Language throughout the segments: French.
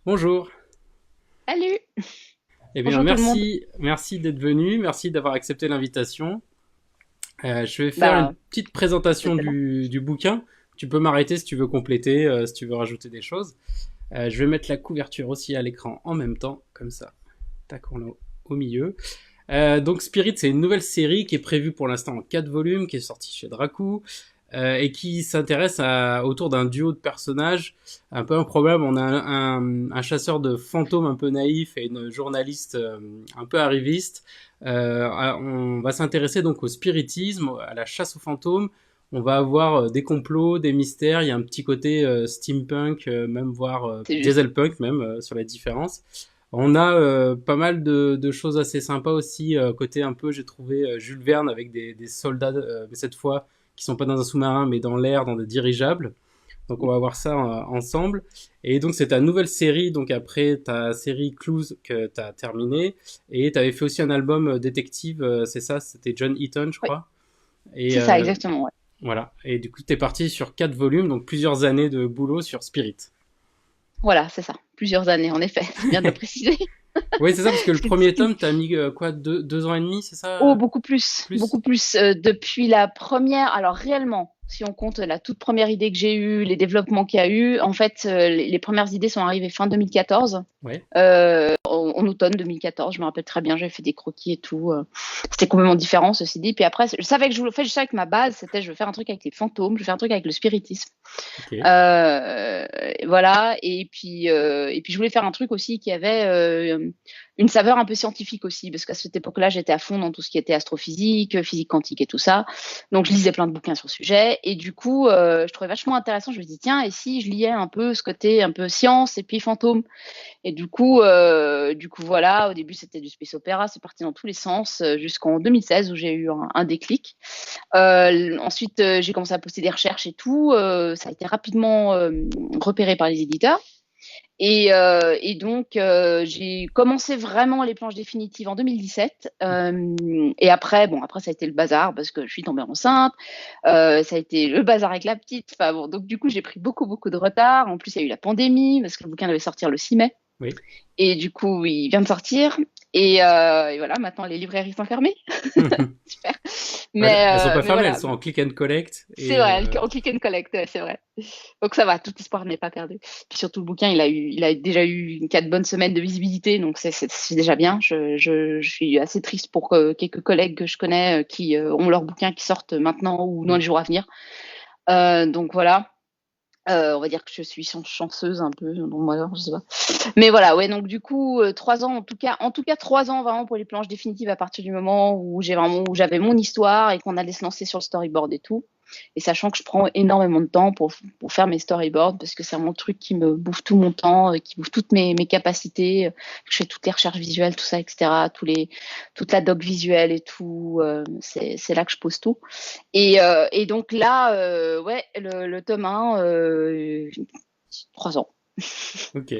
Bonjour. Salut! Eh bien, Bonjour tout le monde. merci d'être venu, merci d'avoir accepté l'invitation. Je vais faire une Bah, petite présentation c'était bon. du bouquin. Tu peux m'arrêter si tu veux compléter, si tu veux rajouter des choses. Je vais mettre la couverture aussi à l'écran en même temps, comme ça. Tac, on l'a au milieu. Donc Spirit, c'est une nouvelle série qui est prévue pour l'instant en 4 volumes, qui est sortie chez Dracou, et qui s'intéresse autour d'un duo de personnages un peu improbable. On a un chasseur de fantômes un peu naïf et une journaliste un peu arriviste. On va s'intéresser donc au spiritisme, à la chasse aux fantômes. On va avoir des complots, des mystères. Il y a un petit côté steampunk, même voire C'est juste. dieselpunk même sur les différences. On a pas mal de choses assez sympas aussi, côté un peu, j'ai trouvé Jules Verne avec des soldats, mais cette fois, qui sont pas dans un sous-marin, mais dans l'air, dans des dirigeables. Donc on va voir ça ensemble. Et donc c'est ta nouvelle série, donc après ta série Clues que tu as terminée. Et tu avais fait aussi un album détective, c'est ça, c'était John Eaton, je Oui, crois. Et c'est ça, exactement, ouais. voilà. Et du coup, tu es parti sur 4 volumes, donc plusieurs années de boulot sur Spirit. Voilà, c'est ça. Plusieurs années, en effet. C'est bien de le préciser. Oui, c'est ça, parce que le premier C'est- tome, t'as mis quoi, 2 ans et demi, c'est Oh, ça? beaucoup plus, Plus? beaucoup plus. Depuis la première, alors réellement, si on compte la toute première idée que j'ai eue, les développements qu'il y a eu, en fait, les premières idées sont arrivées fin 2014. Ouais. En automne 2014, je me rappelle très bien, j'avais fait des croquis et tout. C'était complètement différent, ceci dit. Puis après, je savais que je voulais, en fait, je savais que ma base, c'était je veux faire un truc avec les fantômes, je veux faire un truc avec le spiritisme. Ok. Euh, voilà. Et puis je voulais faire un truc aussi qui avait une saveur un peu scientifique aussi, parce qu'à cette époque-là, j'étais à fond dans tout ce qui était astrophysique, physique quantique et tout ça. Donc je lisais plein de bouquins sur le sujet. Et du coup, je trouvais vachement intéressant. Je me dis tiens, et si je liais un peu ce côté un peu science et puis fantôme. Et du coup, voilà, au début c'était du space opéra, c'est parti dans tous les sens jusqu'en 2016 où j'ai eu un déclic. Ensuite, j'ai commencé à poster des recherches et tout. Ça a été rapidement repéré par les éditeurs. Et donc, j'ai commencé vraiment les planches définitives en 2017. Et après, bon, après, ça a été le bazar parce que je suis tombée enceinte. Ça a été le bazar avec la petite. Enfin, bon, donc, du coup, j'ai pris beaucoup, beaucoup de retard. En plus, il y a eu la pandémie parce que le bouquin devait sortir le 6 mai. Oui. Et du coup, il vient de sortir. Et voilà, maintenant, les librairies sont fermées. Super. Elles sont pas Mais fermées, elles voilà, sont en click and collect. c'est vrai, on click and collect, ouais, c'est vrai. Donc ça va, tout espoir n'est pas perdu. Puis surtout le bouquin, il a déjà eu 4 bonnes semaines de visibilité, donc c'est déjà bien. Je suis assez triste pour quelques collègues que je connais qui ont leurs bouquins qui sortent maintenant ou dans les jours à venir. Donc voilà. On va dire que je suis chanceuse un peu, bon, moi, alors, je sais pas. Mais voilà, ouais, donc du coup, 3 ans en tout cas 3 ans vraiment pour les planches définitives à partir du moment où j'avais mon histoire et qu'on allait se lancer sur le storyboard et tout. Et sachant que je prends énormément de temps pour faire mes storyboards parce que c'est un truc qui me bouffe tout mon temps, qui bouffe toutes mes capacités. Je fais toutes les recherches visuelles, tout ça, etc. Toute la doc visuelle et tout. C'est là que je pose tout. Et donc là, ouais, le tome 1, 3 ans. Ok.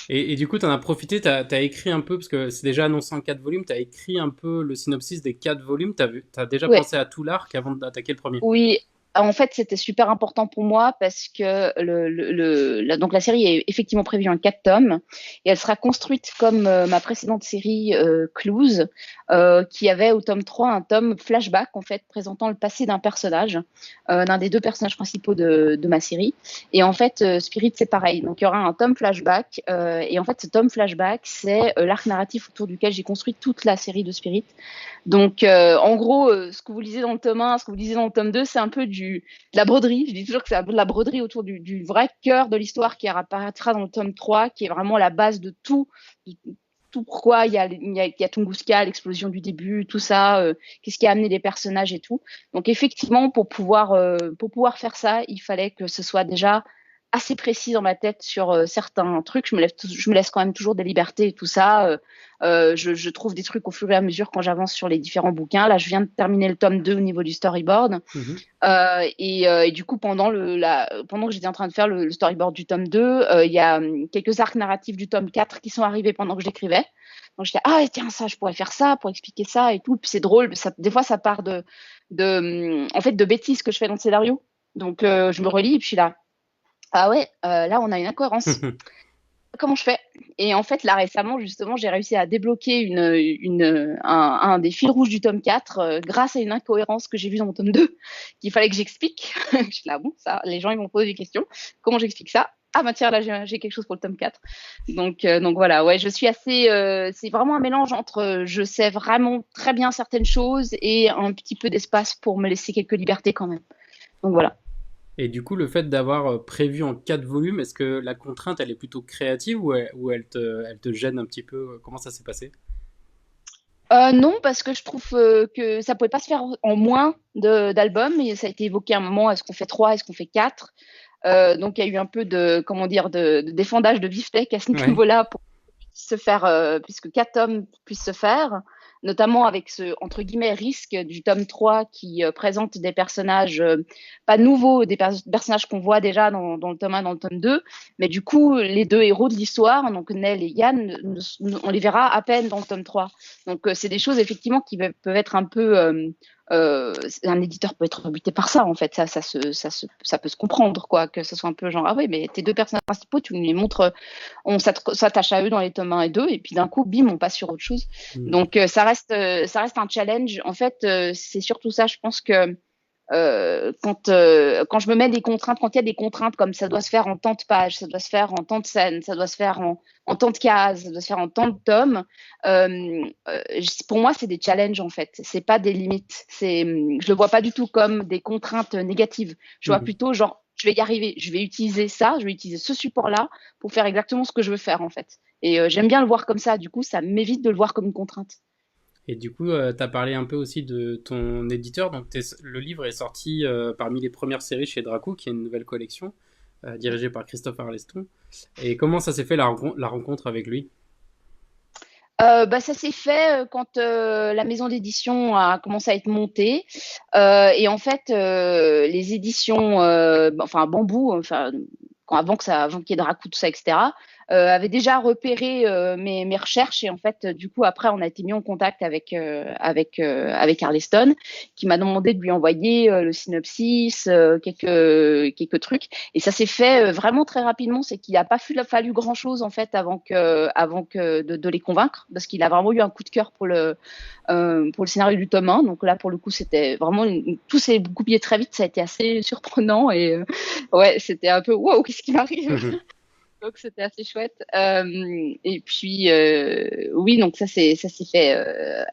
Et du coup, t'en as profité, t'as écrit un peu, parce que c'est déjà annoncé en 4 volumes, t'as écrit un peu le synopsis des 4 volumes, t'as déjà Ouais, pensé à tout l'arc avant d'attaquer le premier. oui, en fait, c'était super important pour moi parce que donc la série est effectivement prévue en 4 tomes et elle sera construite comme ma précédente série Clues, qui avait au tome 3 un tome flashback en fait présentant le passé d'un personnage, d'un des deux personnages principaux de ma série. Et en fait, Spirit c'est pareil. Donc il y aura un tome flashback et en fait ce tome flashback c'est l'arc narratif autour duquel j'ai construit toute la série de Spirit. Donc, en gros, ce que vous lisez dans le tome 1, ce que vous lisez dans le tome 2, c'est un peu de la broderie. Je dis toujours que c'est un peu de la broderie autour du vrai cœur de l'histoire qui apparaîtra dans le tome 3, qui est vraiment la base de tout. De tout pourquoi il y a Tunguska, l'explosion du début, tout ça, qu'est-ce qui a amené les personnages et tout. Donc, effectivement, pour pouvoir faire ça, il fallait que ce soit déjà assez précis dans ma tête sur certains trucs. Je me laisse quand même toujours des libertés et tout ça. Je trouve des trucs au fur et à mesure quand j'avance sur les différents bouquins. Là, je viens de terminer le tome 2 au niveau du storyboard. Mhm. Et du coup, pendant que j'étais en train de faire le storyboard du tome 2, il y a quelques arcs narratifs du tome 4 qui sont arrivés pendant que je l'écrivais. Donc j'étais, ah tiens, ça, je pourrais faire ça pour expliquer ça et tout. Puis c'est drôle, des fois, ça part en fait, de bêtises que je fais dans le scénario. Donc je me relis et puis je suis là, ah ouais, là, on a une incohérence. comment je fais? Et en fait, là récemment, justement, j'ai réussi à débloquer un des fils rouges du tome 4 grâce à une incohérence que j'ai vue dans mon tome 2 qu'il fallait que j'explique. Je suis là, bon, ça, les gens ils vont poser des questions. Comment j'explique ça? Ah bah tiens, là j'ai quelque chose pour le tome 4. Donc voilà, ouais, je suis assez. C'est vraiment un mélange entre je sais vraiment très bien certaines choses et un petit peu d'espace pour me laisser quelques libertés quand même. Donc voilà. Et du coup, le fait d'avoir prévu en 4 volumes, est-ce que la contrainte, elle est plutôt créative ou elle te gêne un petit peu? Comment ça s'est passé? Non, parce que je trouve que ça pouvait pas se faire en moins d'albums. Et ça a été évoqué à un moment, est-ce qu'on fait 3, est-ce qu'on fait 4? Donc il y a eu un peu de, comment dire, de défendage de beefsteak à ce Ouais. niveau-là pour se faire, puisque 4 tomes puissent se faire, notamment avec ce, entre guillemets, risque du tome 3 qui présente des personnages pas nouveaux, des personnages qu'on voit déjà dans le tome 1, dans le tome 2, mais du coup, les deux héros de l'histoire, donc Nell et Yann, on les verra à peine dans le tome 3. Donc c'est des choses effectivement qui peuvent être un peu un éditeur peut être rebuté par ça en fait, ça peut se comprendre quoi, que ce soit un peu genre ah oui mais tes deux personnages principaux tu nous les montres, on s'attache à eux dans les tomes 1 et 2 et puis d'un coup bim on passe sur autre chose. Hmm. Donc ça reste un challenge en fait, c'est surtout ça je pense que quand je me mets des contraintes, quand il y a des contraintes comme ça doit se faire en tant de pages, ça doit se faire en tant de scènes, ça doit se faire en tant de cases, ça doit se faire en tant de tomes, pour moi c'est des challenges en fait, c'est pas des limites, je le vois pas du tout comme des contraintes négatives, je vois Mhm. plutôt genre je vais y arriver, je vais utiliser ça, je vais utiliser ce support là pour faire exactement ce que je veux faire en fait. Et j'aime bien le voir comme ça, du coup ça m'évite de le voir comme une contrainte. Et du coup, tu as parlé un peu aussi de ton éditeur. Donc, le livre est sorti parmi les premières séries chez Dracou, qui est une nouvelle collection dirigée par Christophe Arleston. Et comment ça s'est fait la rencontre avec lui? Bah, ça s'est fait quand la maison d'édition a commencé à être montée. Et en fait, les éditions, enfin Bambou, enfin avant qu'il y ait Dracou, tout ça, etc., avaient déjà repéré mes recherches. Et en fait, du coup, après, on a été mis en contact avec Arleston, qui m'a demandé de lui envoyer le synopsis, quelques trucs. Et ça s'est fait vraiment très rapidement. C'est qu'il n'a pas fallu grand-chose en fait avant que de les convaincre, parce qu'il a vraiment eu un coup de cœur pour le scénario du tome 1. Donc là, pour le coup, c'était vraiment tout s'est goupillé très vite. Ça a été assez surprenant et ouais, c'était un peu wow, qu'est-ce qui m'arrive? Donc c'était assez chouette. Et puis oui, donc ça s'est fait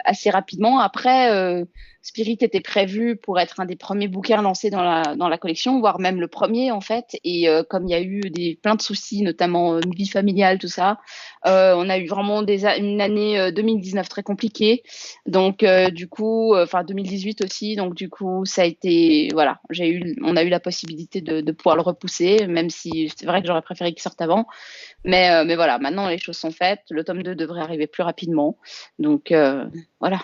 assez rapidement. Après, Spirit était prévu pour être un des premiers bouquins lancés dans la collection, voire même le premier en fait. Et comme il y a eu plein de soucis, notamment vie familiale, tout ça, on a eu vraiment une année 2019 très compliquée. Donc du coup, enfin 2018 aussi. Donc du coup, ça a été voilà, on a eu la possibilité de pouvoir le repousser, même si c'est vrai que j'aurais préféré qu'il sorte avant. Mais voilà, maintenant les choses sont faites. Le tome 2 devrait arriver plus rapidement. Donc voilà.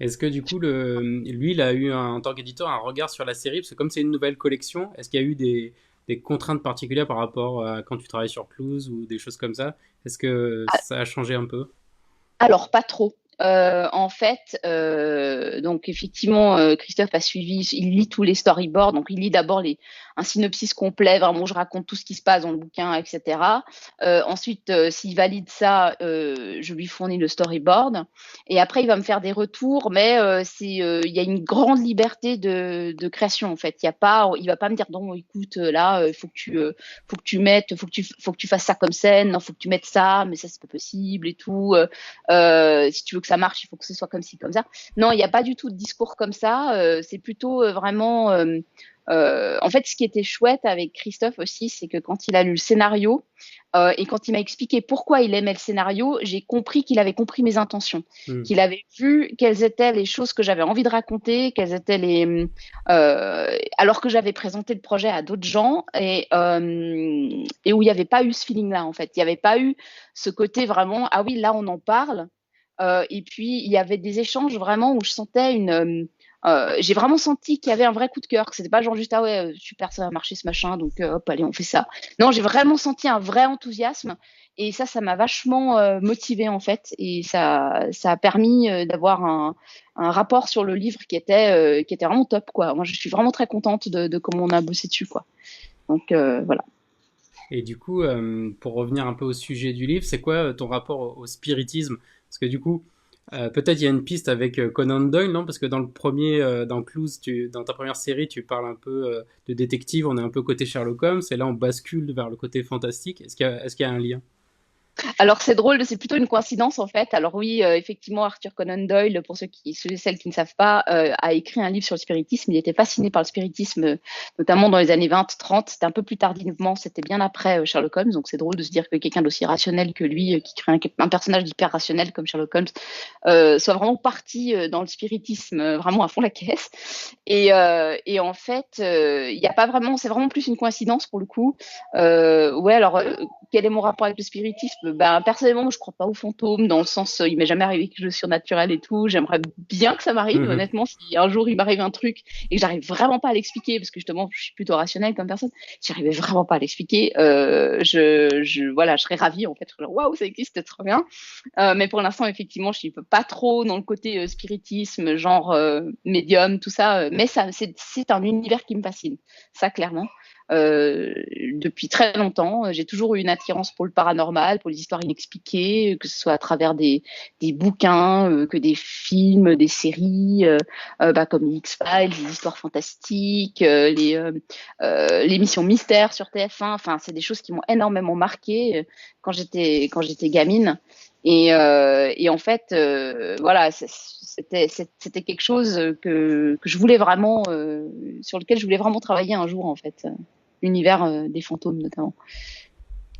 Est-ce que du coup, lui, il a eu en tant qu'éditeur un regard sur la série? Parce que comme c'est une nouvelle collection, est-ce qu'il y a eu des contraintes particulières par rapport à quand tu travailles sur Clues ou des choses comme ça? Est-ce que ça a changé un peu? Alors, pas trop. En fait, donc effectivement, Christophe a suivi, il lit tous les storyboards, donc il lit d'abord un synopsis complet, vraiment où je raconte tout ce qui se passe dans le bouquin, etc. Ensuite, s'il valide ça, je lui fournis le storyboard, et après il va me faire des retours, mais il y a une grande liberté de création en fait. Il va pas me dire non, écoute, là, faut que tu mettes, faut que tu fasses ça comme scène, non, faut que tu mettes ça, mais ça c'est pas possible et tout. Si tu veux que ça marche, il faut que ce soit comme ci, comme ça. Non, il n'y a pas du tout de discours comme ça. C'est plutôt vraiment. En fait, ce qui était chouette avec Christophe aussi, c'est que quand il a lu le scénario et quand il m'a expliqué pourquoi il aimait le scénario, j'ai compris qu'il avait compris mes intentions, Hmm. qu'il avait vu quelles étaient les choses que j'avais envie de raconter, quelles étaient alors que j'avais présenté le projet à d'autres gens et où il n'y avait pas eu ce feeling-là en fait, il n'y avait pas eu ce côté vraiment ah oui là on en parle. Et puis il y avait des échanges vraiment où je sentais j'ai vraiment senti qu'il y avait un vrai coup de cœur, que c'était pas genre juste ah ouais super ça va marcher ce machin donc hop allez on fait ça. Non, j'ai vraiment senti un vrai enthousiasme et ça m'a vachement motivée en fait et ça a permis d'avoir un rapport sur le livre qui était vraiment top quoi. Moi je suis vraiment très contente de comment on a bossé dessus quoi. Donc voilà. Et du coup, pour revenir un peu au sujet du livre, c'est quoi ton rapport au spiritisme? Parce que du coup, peut-être il y a une piste avec Conan Doyle, non? Parce que dans le premier, dans Clues, dans ta première série, tu parles un peu de détective, on est un peu côté Sherlock Holmes, et là on bascule vers le côté fantastique. Est-ce qu'il y a un lien? Alors c'est drôle, c'est plutôt une coïncidence en fait. Alors oui, effectivement, Arthur Conan Doyle, pour ceux et celles qui ne savent pas, a écrit un livre sur le spiritisme. Il était fasciné par le spiritisme, notamment dans les années 20-30. C'était un peu plus tardivement, c'était bien après Sherlock Holmes. Donc c'est drôle de se dire que quelqu'un d'aussi rationnel que lui, qui crée un personnage hyper rationnel comme Sherlock Holmes, soit vraiment parti dans le spiritisme, vraiment à fond la caisse. Et en fait, il y a pas vraiment, c'est vraiment plus une coïncidence pour le coup. Ouais, alors quel est mon rapport avec le spiritisme? Ben, personnellement, je crois pas aux fantômes, dans le sens, il m'est jamais arrivé quelque chose de surnaturel et tout. J'aimerais bien que ça m'arrive. Mhm. Honnêtement, si un jour il m'arrive un truc et que j'arrive vraiment pas à l'expliquer, parce que justement, je suis plutôt rationnelle comme personne, si j'arrivais vraiment pas à l'expliquer, voilà, je serais ravie en fait. Waouh, ça existe, c'est trop bien. Mais pour l'instant, effectivement, je suis pas trop dans le côté spiritisme, genre médium, tout ça. Mais ça, c'est un univers qui me fascine, ça clairement. Depuis très longtemps, j'ai toujours eu une attirance pour le paranormal, pour les histoires inexpliquées, que ce soit à travers des bouquins, que des films, des séries, comme les X-Files, les histoires fantastiques, l'émission Mystère sur TF1. Enfin, c'est des choses qui m'ont énormément marqué quand j'étais gamine. Et en fait, voilà, c'était quelque chose que je voulais vraiment, sur lequel je voulais vraiment travailler un jour, en fait. L'univers des fantômes, notamment.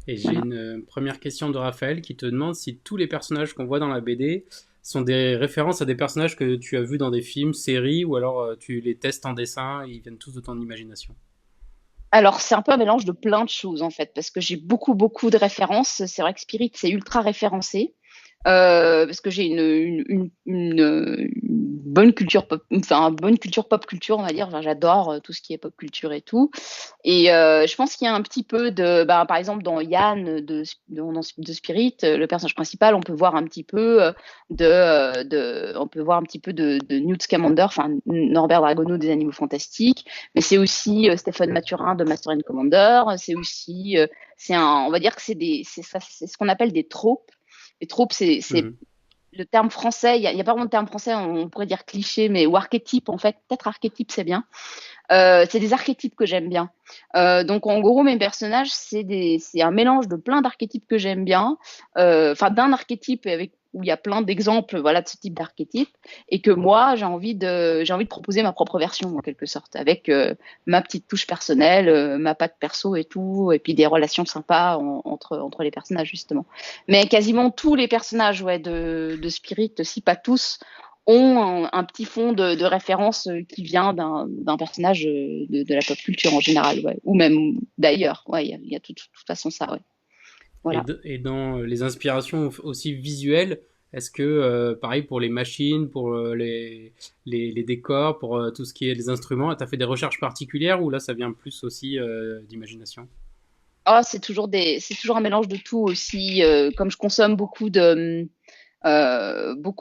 Et j'ai Voilà. une première question de Raphaël qui te demande si tous les personnages qu'on voit dans la BD sont des références à des personnages que tu as vus dans des films, séries, ou alors tu les testes en dessin et ils viennent tous de ton imagination. Alors, c'est un peu un mélange de plein de choses, en fait, parce que j'ai beaucoup, beaucoup de références. C'est vrai que Spirit, c'est ultra référencé. Parce que j'ai une bonne culture pop, enfin, une bonne culture pop culture, on va dire. Enfin, j'adore tout ce qui est pop culture et tout. Et je pense qu'il y a un petit peu de, bah, par exemple, dans Yann de Spirit, le personnage principal, on peut voir un petit peu on peut voir un petit peu de Newt Scamander, enfin Norbert Dragono des Animaux Fantastiques, mais c'est aussi Stéphane Mathurin de Master and Commander. C'est aussi, on va dire que c'est ça, c'est ce qu'on appelle des tropes. Les tropes, c'est Mhm. le terme français, il y a pas vraiment de terme français, on pourrait dire cliché, mais ou archétype en fait. Peut-être archétype, c'est bien. C'est des archétypes que j'aime bien. Donc en gros, mes personnages, c'est un mélange de plein d'archétypes que j'aime bien. Enfin, d'un archétype avec où il y a plein d'exemples, voilà, de ce type d'archétype, et que moi, j'ai envie de proposer ma propre version en quelque sorte, avec ma petite touche personnelle, ma patte perso et tout, et puis des relations sympas entre les personnages justement. Mais quasiment tous les personnages, ouais, de Spirit, si pas tous, ont un petit fond de référence qui vient d'un personnage de la pop culture en général, ouais. Ou même d'ailleurs. Ouais, il y a de toute façon ça, ouais. Voilà. Et dans les inspirations aussi visuelles, est-ce que, pareil pour les machines, pour les décors, pour tout ce qui est les instruments, tu as fait des recherches particulières ou là ça vient plus aussi d'imagination? Oh, c'est toujours un mélange de tout aussi. Comme je consomme beaucoup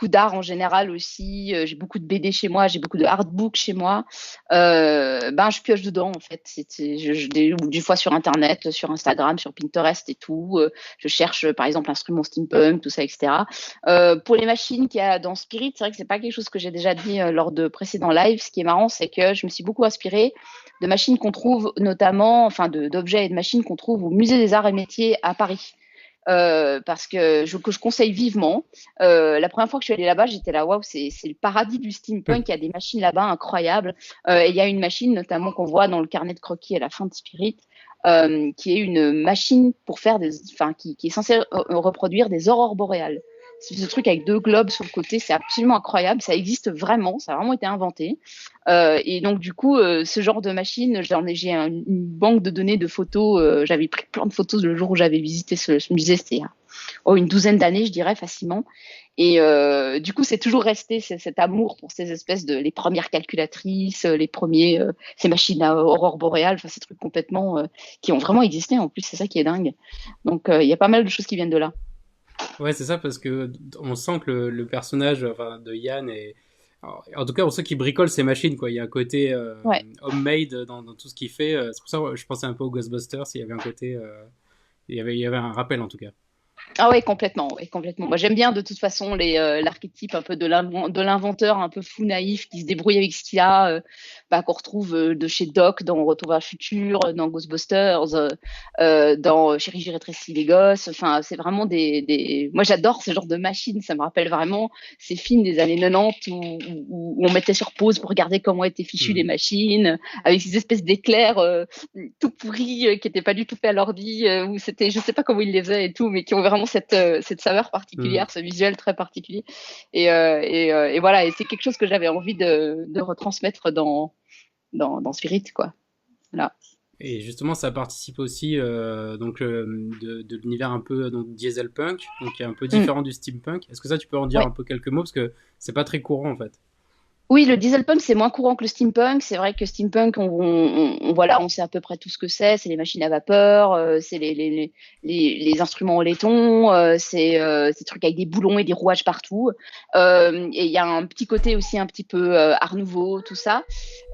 d'art en général aussi. J'ai beaucoup de BD chez moi, j'ai beaucoup de artbooks chez moi. Ben, je pioche dedans en fait. Des fois sur Internet, sur Instagram, sur Pinterest et tout. Je cherche par exemple instruments steampunk, tout ça, etc. Pour les machines qu'il y a dans Spirit, c'est vrai que c'est pas quelque chose que j'ai déjà dit lors de précédents lives. Ce qui est marrant, c'est que je me suis beaucoup inspirée de machines qu'on trouve notamment, enfin d'objets et de machines qu'on trouve au Musée des Arts et Métiers à Paris. Parce que je conseille vivement. La première fois que je suis allée là-bas, j'étais là, waouh, c'est le paradis du steampunk. Il y a des machines là-bas incroyables. Et il y a une machine notamment qu'on voit dans le carnet de croquis à la fin de Spirit, qui est une machine pour faire enfin, qui est censée reproduire des aurores boréales. C'est ce truc avec deux globes sur le côté, c'est absolument incroyable. Ça existe vraiment, ça a vraiment été inventé. Et donc du coup, ce genre de machine, j'ai une banque de données de photos. J'avais pris plein de photos le jour où j'avais visité ce musée, c'était il y a une douzaine d'années, je dirais facilement. Et du coup, c'est toujours resté cet amour pour ces espèces les premières calculatrices, ces machines à aurore boréale, enfin ces trucs complètement qui ont vraiment existé en plus. C'est ça qui est dingue. Donc il y a pas mal de choses qui viennent de là. Ouais, c'est ça, parce que on sent que le personnage enfin, de Yann Alors, en tout cas, pour ceux qui bricolent ces machines, quoi, il y a un côté Ouais. homemade dans tout ce qu'il fait. C'est pour ça que je pensais un peu aux Ghostbusters, il y avait un côté, il y avait un rappel en tout cas. Ah ouais, complètement, ouais, complètement. Moi, j'aime bien de toute façon l'archétype un peu de l'inventeur un peu fou naïf qui se débrouille avec ce qu'il a, bah, qu'on retrouve de chez Doc dans Retour vers le futur, dans Ghostbusters, dans Chérie, j'ai rétréci les gosses. Enfin, c'est vraiment Moi, j'adore ce genre de machine. Ça me rappelle vraiment ces films des années 90 où on mettait sur pause pour regarder comment étaient fichues les Hmm. machines, avec ces espèces d'éclairs tout pourris qui n'étaient pas du tout faits à l'ordi, où c'était, je sais pas comment ils les faisaient et tout, mais qui ont vraiment cette saveur Hmm. particulière, ce visuel très particulier. Et voilà, et c'est quelque chose que j'avais envie de retransmettre dans Spirit, quoi. Voilà. Et justement, ça participe aussi donc de l'univers un peu donc dieselpunk, donc qui est un peu Mm. différent du steampunk. Est-ce que ça, tu peux en dire Ouais. un peu quelques mots parce que c'est pas très courant en fait. Oui, le dieselpunk, c'est moins courant que le steampunk. C'est vrai que steampunk, voilà, on sait à peu près tout ce que c'est. C'est les machines à vapeur, c'est les instruments en laiton, c'est ces trucs avec des boulons et des rouages partout. Et il y a un petit côté aussi un petit peu art nouveau, tout ça.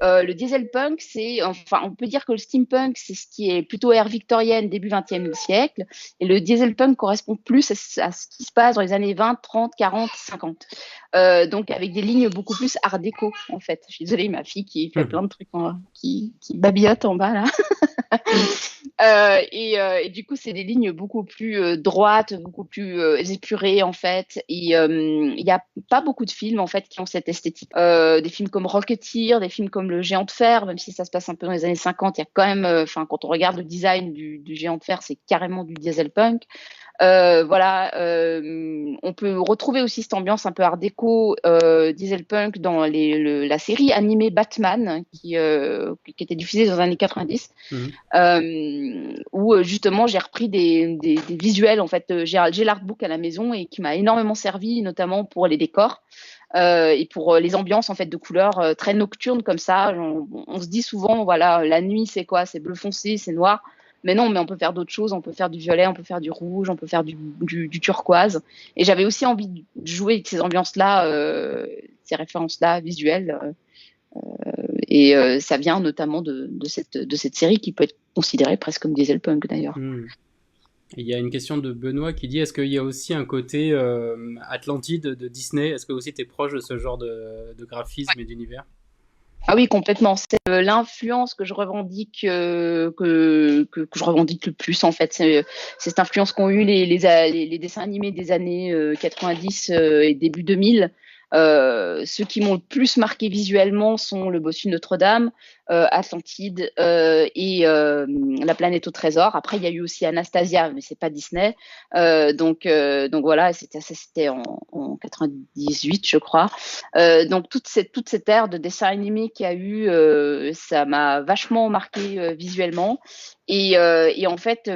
Le dieselpunk, enfin, on peut dire que le steampunk, c'est ce qui est plutôt ère victorienne, début 20e siècle. Et le dieselpunk correspond plus à ce qui se passe dans les années 20, 30, 40, 50. Donc avec des lignes beaucoup plus art déco en fait. Je suis désolée, ma fille qui fait plein de trucs qui babillote en bas là. Et du coup, c'est des lignes beaucoup plus droites, beaucoup plus épurées en fait. Et il n'y a pas beaucoup de films en fait qui ont cette esthétique. Des films comme Rocketeer, des films comme Le Géant de Fer, même si ça se passe un peu dans les années 50, il y a quand même, enfin, quand on regarde le design du Géant de Fer, c'est carrément du dieselpunk. Voilà, on peut retrouver aussi cette ambiance un peu art déco, dieselpunk dans la série animée Batman qui était diffusée dans les années 90, Mhm. où justement j'ai repris des visuels en fait. J'ai l'artbook à la maison et qui m'a énormément servi, notamment pour les décors. Et pour les ambiances en fait de couleurs très nocturnes comme ça. On se dit souvent, voilà, la nuit c'est quoi? C'est bleu foncé, c'est noir. Mais non, mais on peut faire d'autres choses. On peut faire du violet, on peut faire du rouge, on peut faire du turquoise. Et j'avais aussi envie de jouer avec ces ambiances-là, ces références-là visuelles. Et ça vient notamment de cette série qui peut être considérée presque comme dieselpunk d'ailleurs. Mhm. Il y a une question de Benoît qui dit est-ce qu'il y a aussi un côté Atlantide de Disney? Est-ce que aussi tu es proche de ce genre de graphisme et d'univers? Ah oui, complètement. C'est l'influence que je revendique, que je revendique le plus en fait. C'est cette influence qu'ont eu les dessins animés des années 90 et début 2000. Ceux qui m'ont le plus marqué visuellement sont Le Bossu de Notre-Dame, Atlantide et La planète au trésor. Après, il y a eu aussi Anastasia, mais c'est pas Disney. Donc voilà, c'était en 98, je crois. Donc toute cette ère de dessin animé qu'il y a eu, ça m'a vachement marqué visuellement. Et en fait,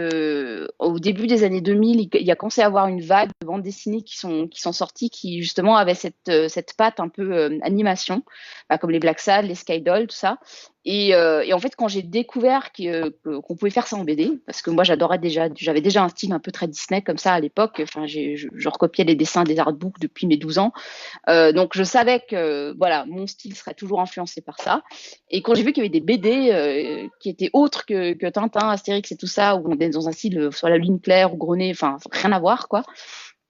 au début des années 2000, il y a commencé à avoir une vague de bandes dessinées qui sont sorties, qui justement avaient cette patte un peu animation, bah, comme les Black Sad, les Sky Doll, tout ça. Et en fait, quand j'ai découvert qu'on pouvait faire ça en BD, parce que moi j'avais déjà un style un peu très Disney comme ça à l'époque. Enfin, je recopiais les dessins des artbooks depuis mes 12 ans. Donc je savais que voilà, mon style serait toujours influencé par ça. Et quand j'ai vu qu'il y avait des BD qui étaient autres que Tintin, Astérix et tout ça, où on est dans un style soit la ligne claire ou Grenet, enfin rien à voir quoi.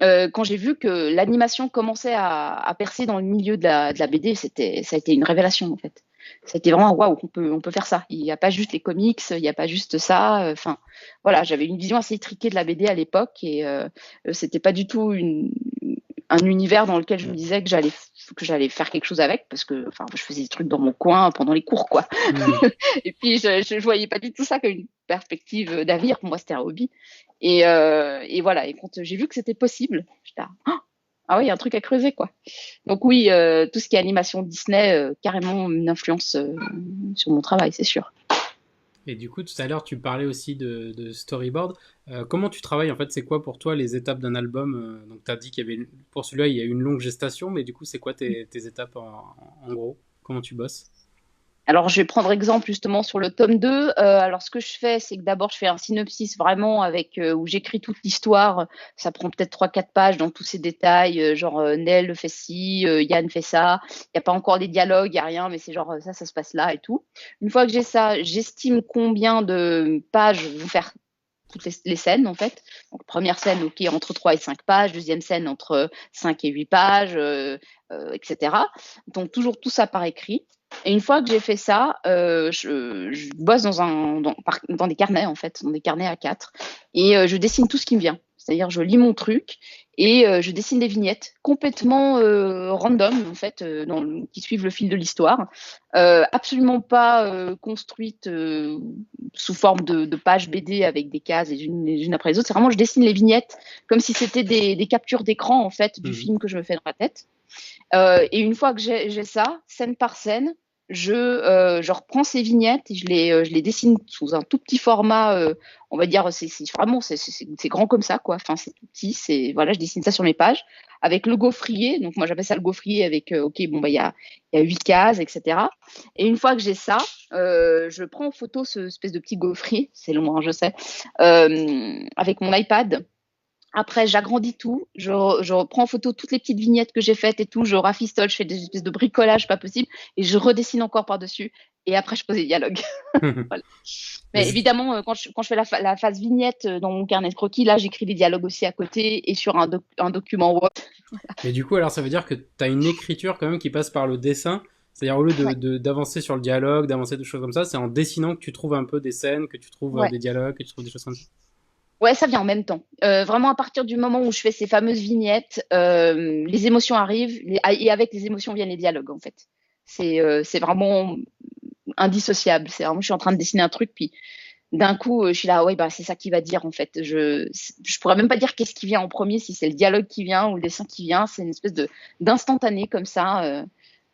Quand j'ai vu que l'animation commençait à percer dans le milieu de la BD, ça a été une révélation en fait. C'était vraiment waouh, on peut faire ça. Il n'y a pas juste les comics, il n'y a pas juste ça. Enfin, voilà, j'avais une vision assez étriquée de la BD à l'époque et c'était pas du tout un univers dans lequel je me disais que j'allais faire quelque chose avec parce que enfin je faisais des trucs dans mon coin pendant les cours quoi. Mhm. Et puis je voyais pas du tout ça comme une perspective d'avenir. Pour moi c'était un hobby. Et voilà, et quand j'ai vu que c'était possible, j'étais là, ah oui, il y a un truc à creuser quoi. Donc oui, tout ce qui est animation Disney, carrément une influence sur mon travail, c'est sûr. Et du coup, tout à l'heure, tu parlais aussi de storyboard. Comment tu travailles en fait? C'est quoi pour toi les étapes d'un album? Donc, tu as dit qu'il y avait pour celui-là, il y a eu une longue gestation, mais du coup, c'est quoi tes étapes en gros? Comment tu bosses? Alors, je vais prendre exemple justement sur le tome 2. Alors, ce que je fais, c'est que d'abord, je fais un synopsis vraiment avec où j'écris toute l'histoire. Ça prend peut-être 3-4 pages dans tous ces détails, genre Nell fait ci, Yann fait ça. Il n'y a pas encore les dialogues, il n'y a rien, mais c'est genre ça se passe là et tout. Une fois que j'ai ça, j'estime combien de pages vont faire toutes les scènes en fait. Donc, première scène, ok, entre 3 et 5 pages. Deuxième scène, entre 5 et 8 pages, etc. Donc, toujours tout ça par écrit. Et une fois que j'ai fait ça, je bosse dans des carnets, en fait, dans des carnets A4. Et je dessine tout ce qui me vient. C'est-à-dire, je lis mon truc et je dessine des vignettes complètement random, en fait, qui suivent le fil de l'histoire. Absolument pas construites sous forme de pages BD avec des cases les unes après les autres. C'est vraiment, je dessine les vignettes comme si c'était des captures d'écran, en fait, du film que je me fais dans la tête. Et une fois que j'ai ça, scène par scène, je reprends ces vignettes et je les dessine sous un tout petit format. On va dire, vraiment, c'est grand comme ça, quoi. Enfin, c'est tout petit. Voilà, je dessine ça sur mes pages avec le gaufrier. Donc, moi, j'appelle ça le gaufrier avec, ok, bon, bah, il y a 8 cases, etc. Et une fois que j'ai ça, je prends en photo ce espèce de petit gaufrier. C'est loin, je sais. Avec mon iPad. Après, j'agrandis tout, je reprends en photo toutes les petites vignettes que j'ai faites et tout, je rafistole, je fais des espèces de bricolage pas possible et je redessine encore par-dessus. Et après, je pose les dialogues. Voilà. Mais Mais évidemment, quand je fais la phase vignette dans mon carnet de croquis, là, j'écris les dialogues aussi à côté et sur un document Word. Mais du coup, alors ça veut dire que tu as une écriture quand même qui passe par le dessin. C'est-à-dire au lieu Ouais, d'avancer sur le dialogue, d'avancer des choses comme ça, c'est en dessinant que tu trouves un peu des scènes, que tu trouves ouais. des dialogues, que tu trouves des choses comme ça. Ouais, ça vient en même temps. Vraiment, à partir du moment où je fais ces fameuses vignettes, les émotions arrivent et avec les émotions viennent les dialogues, en fait. C'est vraiment indissociable. C'est vraiment, je suis en train de dessiner un truc, puis d'un coup, je suis là, ouais, bah, c'est ça qui va dire, en fait. Je pourrais même pas dire qu'est-ce qui vient en premier, si c'est le dialogue qui vient ou le dessin qui vient. C'est une espèce d'instantané comme ça.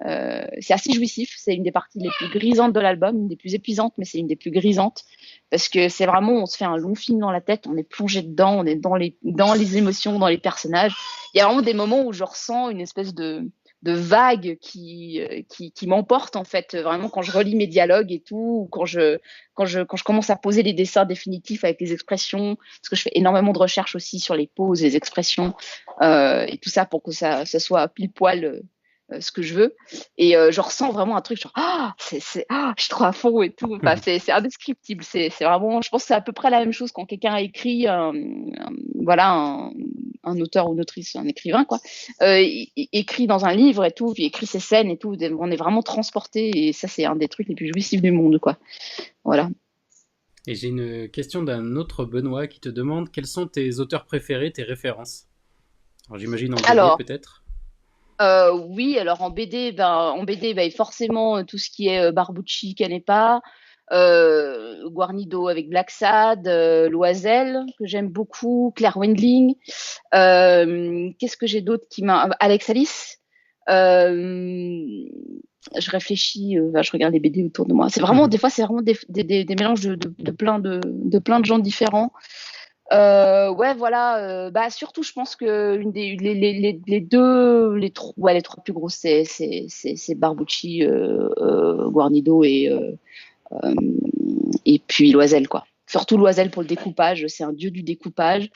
C'est assez jouissif. C'est une des parties les plus grisantes de l'album, une des plus épuisantes, mais c'est une des plus grisantes parce que c'est vraiment, on se fait un long film dans la tête, on est plongé dedans, on est dans les émotions, dans les personnages. Il y a vraiment des moments où je ressens une espèce de vague qui m'emporte en fait, vraiment quand je relis mes dialogues et tout, ou quand je commence à poser les dessins définitifs avec les expressions, parce que je fais énormément de recherches aussi sur les poses, les expressions et tout ça pour que ça soit pile poil ce que je veux. Et je ressens vraiment un truc genre je suis trop à fond et tout. Enfin, c'est indescriptible. C'est vraiment, je pense que c'est à peu près la même chose quand quelqu'un a écrit, voilà, un auteur ou une autrice, un écrivain quoi, écrit dans un livre et tout, puis écrit ses scènes et tout. On est vraiment transporté et ça c'est un des trucs les plus jouissifs du monde quoi. Voilà. Et j'ai une question d'un autre Benoît qui te demande quels sont tes auteurs préférés, tes références. Alors j'imagine en BD Alors, peut-être. oui, alors en BD, ben, forcément tout ce qui est Barbucci, Canepa, Guarnido avec Black Sad, Loisel que j'aime beaucoup, Claire Wendling. Qu'est-ce que j'ai d'autre qui m'a Alex Alice. Euh, je réfléchis, je regarde les BD autour de moi. C'est vraiment des fois c'est vraiment des mélanges de plein de gens différents. Ouais, voilà. Bah, surtout, je pense que une des, les trois plus grosses, c'est Barbucci, Guarnido euh, et puis Loisel, quoi. Surtout Loisel pour le découpage. C'est un dieu du découpage.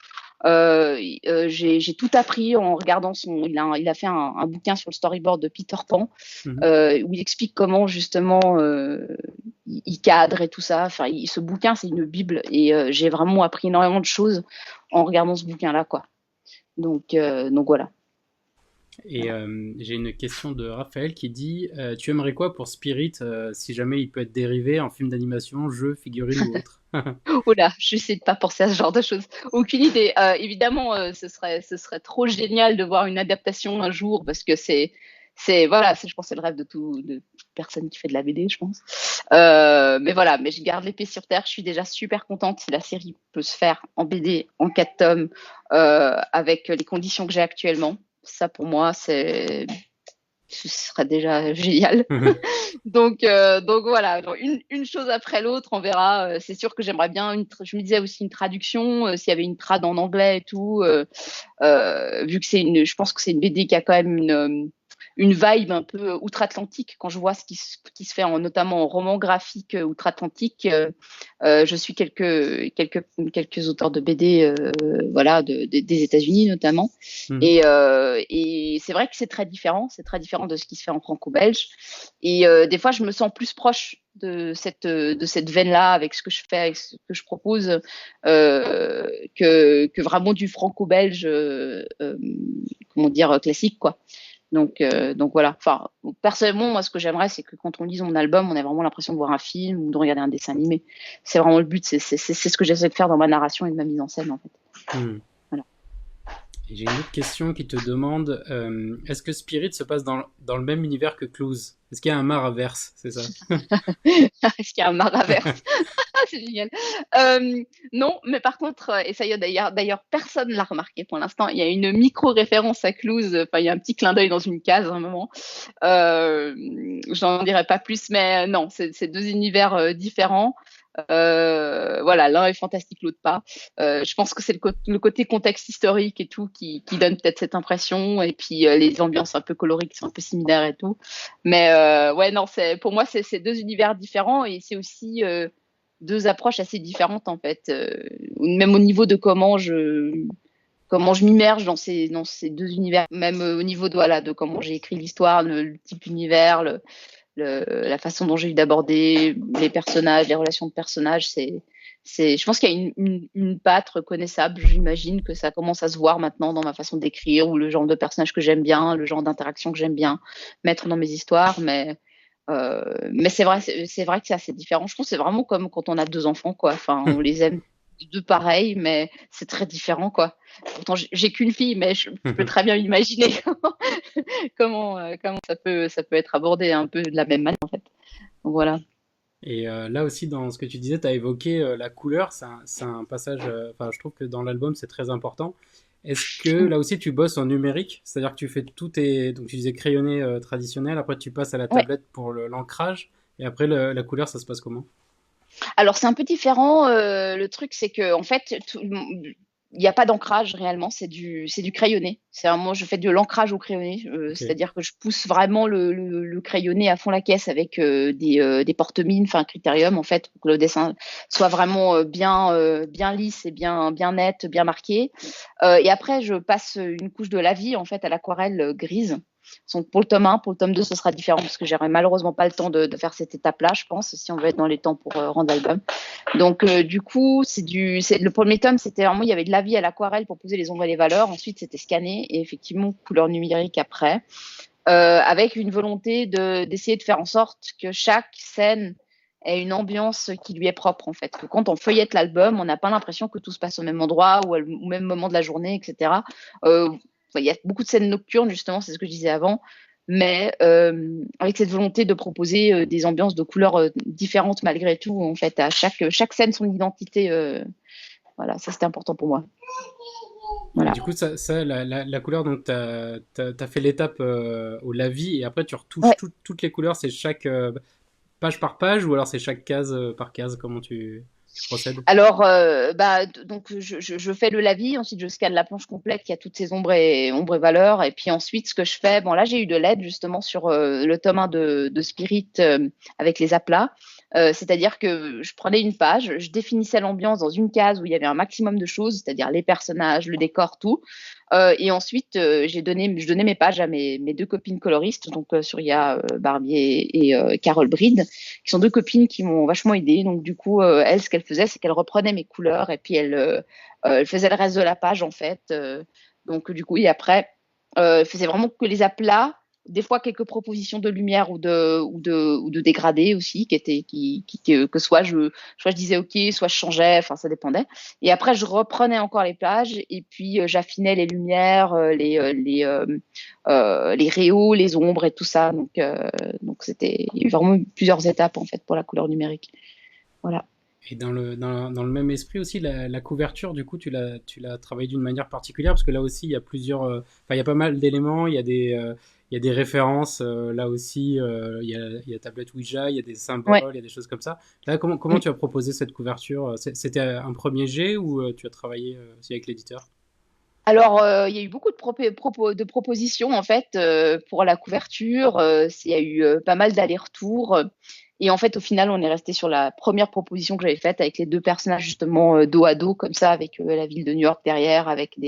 J'ai tout appris en regardant il a fait un bouquin sur le storyboard de Peter Pan Mhm. où il explique comment justement il cadre et tout ça. Enfin, ce bouquin, c'est une bible et j'ai vraiment appris énormément de choses en regardant ce bouquin-là, quoi. Donc voilà. Et j'ai une question de Raphaël qui dit tu aimerais quoi pour Spirit si jamais il peut être dérivé en film d'animation, jeu, figurine ou autre. Oh là, j'essaie de pas penser à ce genre de choses. Aucune idée. Évidemment, ce serait trop génial de voir une adaptation un jour parce que voilà, je pense que c'est le rêve de toute personne qui fait de la BD, je pense. Mais voilà, mais je garde l'épée sur terre. Je suis déjà super contente si la série peut se faire en BD, en 4 tomes, avec les conditions que j'ai actuellement. Ça, pour moi, ce serait déjà génial. Donc voilà, genre une chose après l'autre, on verra. C'est sûr que j'aimerais bien je me disais aussi une traduction, s'il y avait une trad en anglais et tout, vu que je pense que c'est une BD qui a quand même une vibe un peu outre-Atlantique quand je vois qui se fait notamment en roman graphique outre-Atlantique. Je suis quelques auteurs de BD, voilà, des États-Unis notamment. Mhm. Et c'est vrai que c'est très différent de ce qui se fait en franco-belge. Et des fois, je me sens plus proche de cette veine-là avec ce que je fais, avec ce que je propose, que vraiment du franco-belge, comment dire, classique, quoi. Donc voilà. Enfin, personnellement, moi, ce que j'aimerais, c'est que quand on lise mon album, on ait vraiment l'impression de voir un film ou de regarder un dessin animé. C'est vraiment le but. C'est ce que j'essaie de faire dans ma narration et de ma mise en scène, en fait. Mhm. Voilà. Et j'ai une autre question qui te demande est-ce que Spirit se passe dans le même univers que Clues? Est-ce qu'il y a un Maraverse, c'est ça? Est-ce qu'il y a un Maraverse? C'est génial. Non, mais par contre, et ça y est, d'ailleurs, personne l'a remarqué pour l'instant. Il y a une micro-référence à Cluse. Enfin, il y a un petit clin d'œil dans une case à un moment. Euh, J'en dirai pas plus, mais non, c'est deux univers différents. Voilà, l'un est fantastique, l'autre pas. Je pense que c'est le côté contexte historique et tout qui donne peut-être cette impression. Et puis les ambiances un peu colorées qui sont un peu similaires et tout. Mais ouais, non, pour moi, c'est deux univers différents et c'est aussi deux approches assez différentes en fait. Même au niveau de comment je m'immerge dans ces deux univers, même au niveau de, voilà, de comment j'ai écrit l'histoire, le type d'univers, la façon dont j'ai eu d'aborder les personnages, les relations de personnages, je pense qu'il y a une patte reconnaissable. J'imagine que ça commence à se voir maintenant dans ma façon d'écrire ou le genre de personnage que j'aime bien, le genre d'interaction que j'aime bien mettre dans mes histoires. Mais c'est vrai que c'est assez différent. Je pense que c'est vraiment comme quand on a deux enfants, quoi. Enfin, on les aime deux pareils, mais c'est très différent, quoi. Pourtant, j'ai qu'une fille, mais je peux très bien imaginer comment ça peut être abordé un peu de la même manière, en fait. Donc, voilà. Et là aussi, dans ce que tu disais, tu as évoqué la couleur. C'est un passage, enfin, je trouve que dans l'album, c'est très important. Est-ce que là aussi, tu bosses en numérique? C'est-à-dire que tu fais tout tes. Donc, tu disais crayonné traditionnel, après, tu passes à la Ouais. tablette pour l'ancrage, et après, la couleur, ça se passe comment? Alors, c'est un peu différent. Le truc, c'est que, en fait, il n'y a pas d'ancrage réellement, c'est du crayonné. C'est vraiment, je fais de l'ancrage au crayonné, Ok. c'est-à-dire que je pousse vraiment le crayonné à fond la caisse avec des porte-mines, enfin un critérium en fait, pour que le dessin soit vraiment bien lisse et bien net, bien marqué. Et après, je passe une couche de lavis en fait à l'aquarelle grise. Donc pour le tome 1, pour le tome 2, ce sera différent parce que j'aurai malheureusement pas le temps de faire cette étape-là, je pense, si on veut être dans les temps pour rendre l'album. Donc du coup, le premier tome, c'était vraiment, il y avait de l'avis à l'aquarelle pour poser les ombres et les valeurs. Ensuite, c'était scanné et effectivement couleur numérique après, avec une volonté d'essayer de faire en sorte que chaque scène ait une ambiance qui lui est propre en fait. Que quand on feuillette l'album, on n'a pas l'impression que tout se passe au même endroit ou au même moment de la journée, etc. Il y a beaucoup de scènes nocturnes justement, c'est ce que je disais avant, mais avec cette volonté de proposer des ambiances de couleurs différentes malgré tout en fait, à chaque scène son identité. Voilà, ça c'était important pour moi. Et Voilà. du coup, la couleur, donc, t'as fait l'étape au lavis, et après, tu retouches Ouais. toutes les couleurs, c'est chaque page par page, ou alors c'est chaque case par case, comment tu procèdes? Alors, donc je fais le lavis, ensuite je scanne la planche complète qui a toutes ces ombres et valeurs, et puis ensuite ce que je fais, bon là j'ai eu de l'aide justement sur le tome 1 de Spirit avec les aplats, c'est-à-dire que je prenais une page, je définissais l'ambiance dans une case où il y avait un maximum de choses, c'est-à-dire les personnages, le décor, tout, et ensuite je donnais mes pages à mes deux copines coloristes, donc Surya Barbier et Carole Bride, qui sont deux copines qui m'ont vachement aidée. Donc du coup, elles, ce qu'elles faisaient, c'est qu'elles reprenaient mes couleurs et puis elles faisaient le reste de la page en fait. Donc du coup, et après, elles faisaient vraiment que les aplats. Des fois, quelques propositions de lumière ou de dégradés aussi, que soit je disais OK, soit je changeais, enfin, ça dépendait. Et après, je reprenais encore les plages et puis j'affinais les lumières, les réaux, les ombres et tout ça. Donc il y a eu vraiment plusieurs étapes en fait pour la couleur numérique. Voilà. Et dans le même esprit aussi, la couverture, du coup, tu l'as travaillé d'une manière particulière, parce que là aussi, il y a plusieurs, enfin, il y a pas mal d'éléments, il y a des références, là aussi, il y a tablette Ouija, il y a des symboles, Ouais. il y a des choses comme ça. Là, comment Mm. tu as proposé cette couverture? C'était un premier jet, ou tu as travaillé aussi avec l'éditeur? Alors, il y a eu beaucoup de propositions en fait pour la couverture. Il y a eu pas mal d'allers-retours. Et en fait, au final, on est resté sur la première proposition que j'avais faite avec les deux personnages justement dos à dos comme ça, avec la ville de New York derrière, avec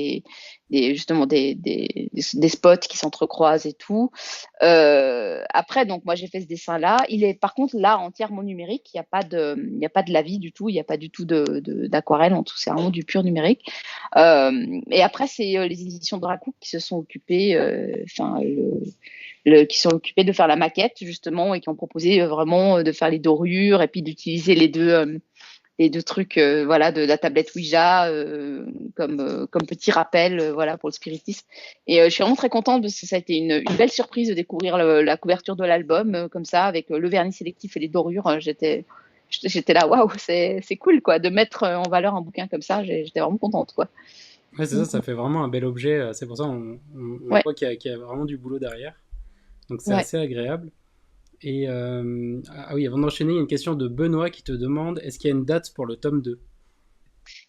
justement des spots qui s'entrecroisent et tout. Après, donc moi j'ai fait ce dessin-là. Il est par contre là entièrement numérique. Il y a pas de lavis du tout. Il n'y a pas du tout d'aquarelle en tout. C'est vraiment du pur numérique. Et après, c'est les éditions Dracook qui se sont occupées, qui sont occupés de faire la maquette justement et qui ont proposé vraiment de faire les dorures et puis d'utiliser les deux trucs voilà de la tablette Ouija comme petit rappel voilà pour le spiritisme. Et je suis vraiment très contente parce que ça a été une belle surprise de découvrir la couverture de l'album comme ça avec le vernis sélectif et les dorures. J'étais là, waouh, c'est cool quoi de mettre en valeur un bouquin comme ça. J'étais vraiment contente quoi. Ouais, c'est ça, ça fait vraiment un bel objet. C'est pour ça on Ouais, voit qu'il y a vraiment du boulot derrière. Donc c'est ouais. assez agréable. Et ah oui, avant d'enchaîner, il y a une question de Benoît qui te demande est-ce qu'il y a une date pour le tome 2? Il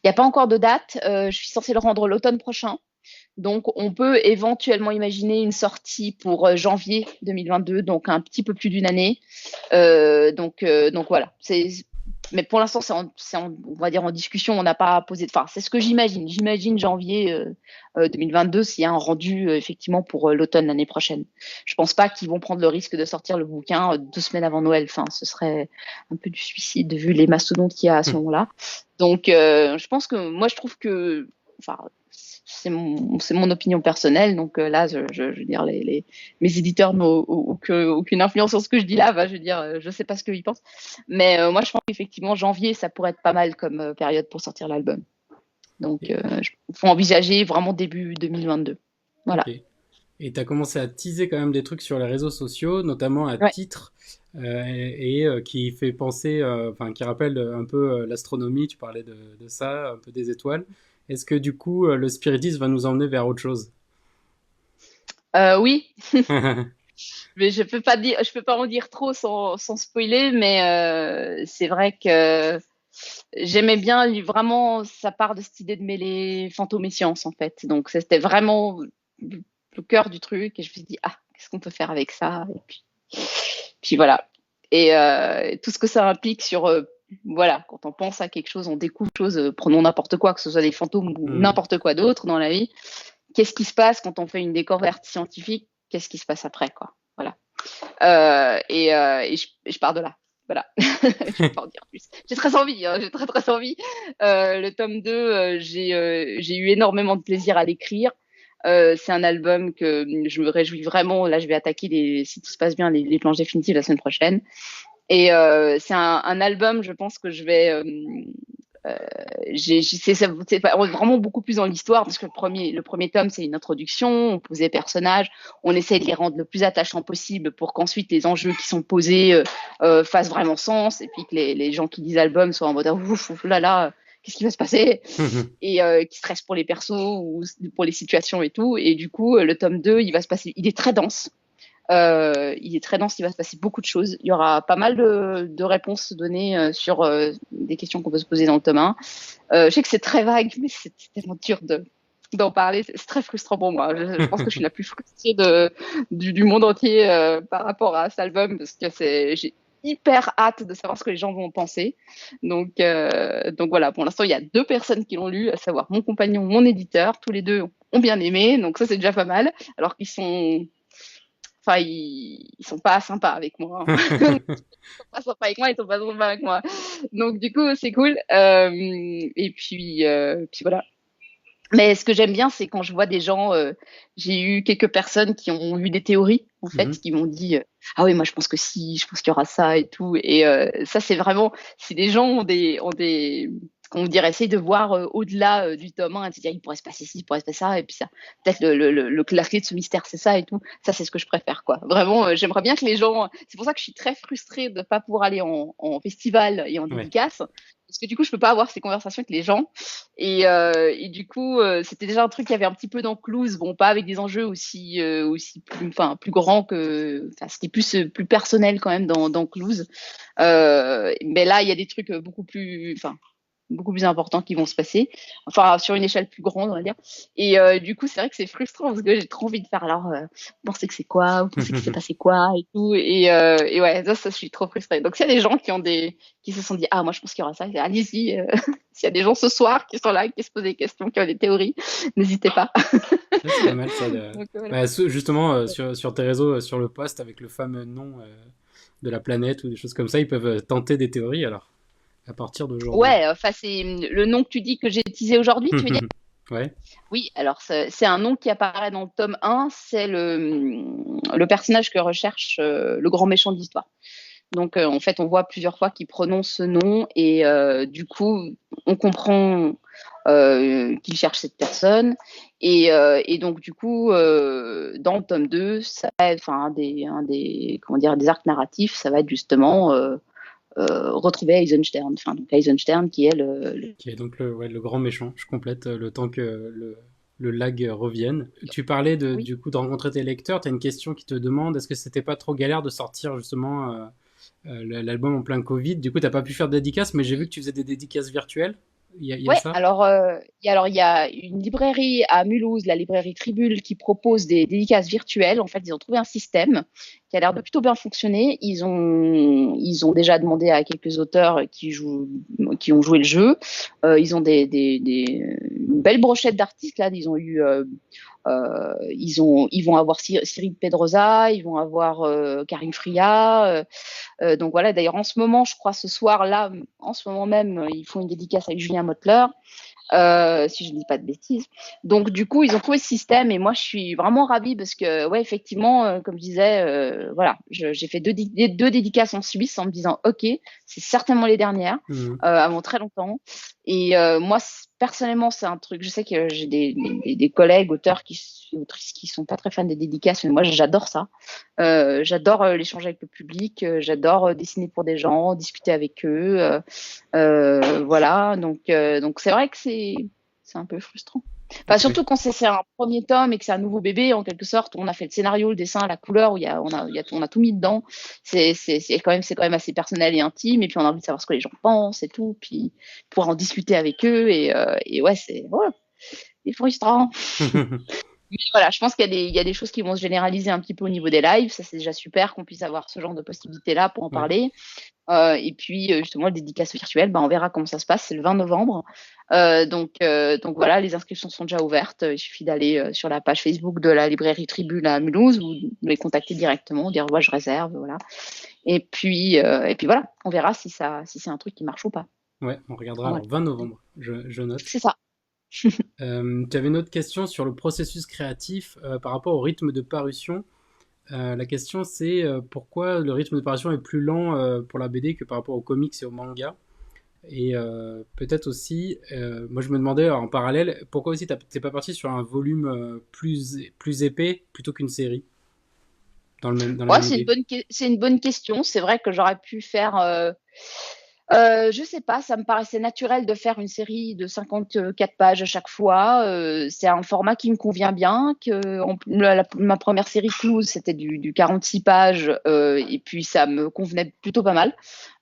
n'y a pas encore de date. Je suis censée le rendre l'automne prochain. Donc, on peut éventuellement imaginer une sortie pour janvier 2022, donc un petit peu plus d'une année. Donc voilà. Mais pour l'instant, on va dire en discussion. On n'a pas posé. Enfin, c'est ce que j'imagine. J'imagine janvier 2022 s'il y a un rendu effectivement pour l'automne l'année prochaine. Je pense pas qu'ils vont prendre le risque de sortir le bouquin 2 semaines avant Noël. Enfin, ce serait un peu du suicide vu les mastodontes qu'il y a à ce moment-là. Donc, je pense que moi, je trouve que, enfin, c'est mon opinion personnelle. Donc là, je veux dire, mes éditeurs n'ont aucune influence sur ce que je dis là. Bah, je veux dire, je sais pas ce qu'ils pensent. Mais moi, je pense qu'effectivement, janvier, ça pourrait être pas mal comme période pour sortir l'album. Donc, Et- il faut envisager vraiment début 2022. Ok. Voilà. Et tu as commencé à teaser quand même des trucs sur les réseaux sociaux, notamment un Ouais. titre qui fait penser, enfin qui rappelle un peu l'astronomie, tu parlais de ça, un peu des étoiles. Est-ce que du coup le spiritisme va nous emmener vers autre chose? Oui, mais je peux pas en dire trop sans spoiler, mais c'est vrai que j'aimais bien vraiment sa part de cette idée de mêler fantôme et science en fait. Donc c'était vraiment le cœur du truc et je me suis dit ah qu'est-ce qu'on peut faire avec ça et puis voilà et tout ce que ça implique sur voilà quand on pense à quelque chose on découvre quelque chose prenons n'importe quoi que ce soit des fantômes ou Hmm. n'importe quoi d'autre dans la vie qu'est-ce qui se passe quand on fait une découverte scientifique qu'est-ce qui se passe après quoi voilà et je pars de là. Voilà, je vais pas en dire plus. J'ai très envie, hein, j'ai très envie. Le tome 2, j'ai eu énormément de plaisir à l'écrire. C'est un album que je me réjouis vraiment. Là, je vais attaquer, si tout se passe bien, les planches définitives la semaine prochaine. Et c'est un album, je pense que je vais euh, c'est vraiment beaucoup plus dans l'histoire parce que le premier tome, c'est une introduction, on pose des personnages, on essaie de les rendre le plus attachants possible pour qu'ensuite les enjeux qui sont posés fassent vraiment sens et puis que les gens qui lisent l'album soient en mode ouf, ouf là là, qu'est-ce qui va se passer et qui stressent pour les persos ou pour les situations et tout. Et du coup, le tome 2, il est très dense. Il est très dense, il va se passer beaucoup de choses. Il y aura pas mal de réponses données sur des questions qu'on peut se poser dans le tome 1. Je sais que c'est très vague, mais c'est tellement dur d'en parler. C'est très frustrant pour moi. Je pense que je suis la plus frustrée du monde entier par rapport à cet album parce que j'ai hyper hâte de savoir ce que les gens vont penser. Donc voilà, pour l'instant, il y a 2 personnes qui l'ont lu, à savoir mon compagnon, mon éditeur. Tous les deux ont bien aimé, donc ça c'est déjà pas mal. Alors qu'ils sont enfin, ils sont pas sympas avec moi. Hein. Ils sont pas sympas avec moi, ils sont pas sympas avec moi. Donc du coup, c'est cool. Puis voilà. Mais ce que j'aime bien, c'est quand je vois des gens. J'ai eu quelques personnes qui ont eu des théories, en fait, Mhm. qui m'ont dit ah oui, moi je pense que si, je pense qu'il y aura ça et tout. Et ça, c'est vraiment si les gens ont des on dirait, essayer de voir au-delà du tome 1 et de se dire il pourrait se passer ci, il pourrait se passer ça, et puis ça, peut-être la clé de ce mystère, c'est ça et tout. Ça, c'est ce que je préfère, quoi. Vraiment, j'aimerais bien que les gens. C'est pour ça que je suis très frustrée de ne pas pouvoir aller en festival et en Ouais. dédicace, parce que du coup, je peux pas avoir ces conversations avec les gens. Et du coup, c'était déjà un truc qui avait un petit peu d'enclouse, bon, pas avec des enjeux aussi plus grands que, enfin, c'était plus personnel quand même dans Clouse. Mais là, il y a des trucs beaucoup plus, enfin, beaucoup plus importants qui vont se passer, enfin sur une échelle plus grande, on va dire. Et du coup, c'est vrai que c'est frustrant parce que j'ai trop envie de faire. Alors, vous pensez que c'est quoi? Vous pensez qu'il s'est passé quoi et tout. Et ouais, ça, je suis trop frustrée. Donc, s'il y a des gens qui se sont dit, ah, moi, je pense qu'il y aura ça, allez-y. S'il y a des gens ce soir qui sont là, qui se posent des questions, qui ont des théories, n'hésitez pas. Ouais, c'est pas mal ça. Donc, voilà. Bah, justement, sur tes réseaux, sur le post, avec le fameux nom de la planète ou des choses comme ça, ils peuvent tenter des théories alors, à partir d'aujourd'hui. Ouais, enfin, c'est le nom que tu dis que j'ai utilisé aujourd'hui, tu veux dire? Ouais, Oui, alors c'est un nom qui apparaît dans le tome 1, c'est le personnage que recherche le grand méchant de l'histoire. Donc en fait, on voit plusieurs fois qu'il prononce ce nom et du coup, on comprend qu'il cherche cette personne. Et donc du coup, dans le tome 2, ça va être, enfin, comment dire, des arcs narratifs, ça va être justement retrouver Eisenstern. Enfin, donc Eisenstern qui est qui est donc ouais, le grand méchant. Je complète le temps que le lag revienne. Tu parlais Oui. du coup de rencontrer tes lecteurs. Tu as une question qui te demande est-ce que c'était pas trop galère de sortir justement l'album en plein Covid. Du coup, t'as pas pu faire de dédicaces, mais j'ai vu que tu faisais des dédicaces virtuelles. Il y a Ouais, ça. il y a une librairie à Mulhouse, la librairie Tribule, qui propose des dédicaces virtuelles. En fait, ils ont trouvé un système qui a l'air de plutôt bien fonctionner. Ils ont déjà demandé à quelques auteurs qui ont joué le jeu. Ils ont une belle brochette d'artistes là. Ils vont avoir Cyril Pedrosa, ils vont avoir Karim Fria. Donc voilà, d'ailleurs en ce moment, je crois ce soir là, en ce moment même, ils font une dédicace avec Julien Mottler, si je ne dis pas de bêtises. Donc du coup, ils ont trouvé ce système et moi je suis vraiment ravie parce que ouais, effectivement, comme je disais, voilà, j'ai fait deux dédicaces en Suisse en me disant ok, c'est certainement les dernières Mhm. avant très longtemps. Et moi personnellement, c'est un truc. Je sais que j'ai des collègues auteurs autrices qui sont pas très fans des dédicaces, mais moi j'adore ça. J'adore l'échange avec le public, j'adore dessiner pour des gens, discuter avec eux. Voilà, donc c'est vrai que c'est un peu frustrant. Enfin, Ok. surtout quand c'est un premier tome et que c'est un nouveau bébé, en quelque sorte, on a fait le scénario, le dessin, la couleur, où on a tout mis dedans. C'est quand même assez personnel et intime, et puis on a envie de savoir ce que les gens pensent et tout, puis pouvoir en discuter avec eux, et ouais, c'est frustrant. Mais voilà, je pense il y a des choses qui vont se généraliser un petit peu au niveau des lives. Ça, c'est déjà super qu'on puisse avoir ce genre de possibilités-là pour en Ouais. parler. Et puis, justement, le dédicace virtuel, ben, on verra comment ça se passe. C'est le 20 novembre. Donc voilà, les inscriptions sont déjà ouvertes. Il suffit d'aller sur la page Facebook de la librairie Tribune à Mulhouse ou de les contacter directement, dire ouais, je réserve, voilà. Et puis voilà, on verra si c'est un truc qui marche ou pas. Ouais, on regardera Voilà. alors 20 novembre. Je note. C'est ça. Tu avais une autre question sur le processus créatif par rapport au rythme de parution. La question c'est pourquoi le rythme de parution est plus lent pour la BD que par rapport aux comics et aux mangas. Et peut-être aussi, moi je me demandais en parallèle, pourquoi aussi t'es pas parti sur un volume plus épais plutôt qu'une série dans la Ouais, même idée. c'est une bonne question. C'est vrai que j'aurais pu faire. Je sais pas, ça me paraissait naturel de faire une série de 54 pages à chaque fois. C'est un format qui me convient bien. Ma première série Close, c'était du 46 pages, et puis ça me convenait plutôt pas mal.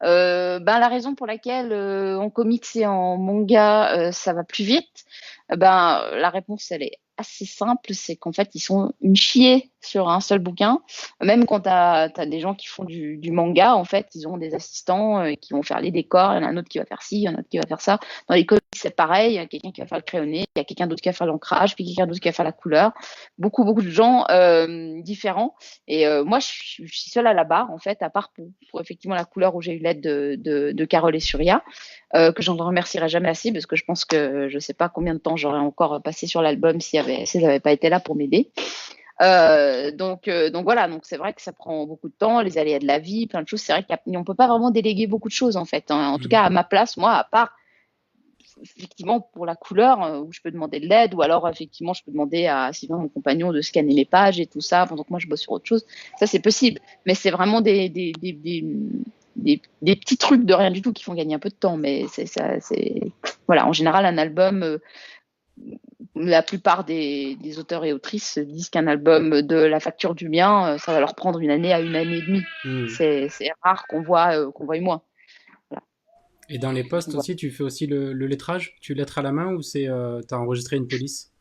Ben la raison pour laquelle en comics et en manga ça va plus vite, ben la réponse elle est assez simple, c'est qu'en fait ils sont une chier sur un seul bouquin. Même quand tu as des gens qui font du manga, en fait, ils ont des assistants qui vont faire les décors. Il y en a un autre qui va faire ci, il y en a un autre qui va faire ça. Dans les comics, c'est pareil. Il y a quelqu'un qui va faire le crayonné, il y a quelqu'un d'autre qui va faire l'ancrage, puis quelqu'un d'autre qui va faire la couleur. Beaucoup de gens différents. Et moi, je suis seule à la barre, en fait, à part pour effectivement la couleur où j'ai eu l'aide de Carole et Surya, que j'en remercierai jamais assez parce que je pense que je sais pas combien de temps j'aurais encore passé sur l'album si elles n'avaient pas été là pour m'aider. Donc voilà, donc c'est vrai que ça prend beaucoup de temps, les aléas de la vie, plein de choses. C'est vrai qu'on peut pas vraiment déléguer beaucoup de choses en fait, hein. En tout Mhm. cas, à ma place, moi, à part effectivement pour la couleur, où je peux demander de l'aide, ou alors effectivement, je peux demander à Sylvain, mon compagnon, de scanner mes pages et tout ça, pendant que moi je bosse sur autre chose. Ça, c'est possible, mais c'est vraiment des petits trucs de rien du tout qui font gagner un peu de temps. Mais c'est ça, c'est voilà, en général, un album. La plupart des auteurs et autrices disent qu'un album de la facture du mien, ça va leur prendre une année à une année et demie. Mhm. C'est rare qu'on voit moins. Voilà. Et dans les postes Donc, aussi, tu fais aussi le lettrage? Tu lettres à la main ou t'as enregistré une police?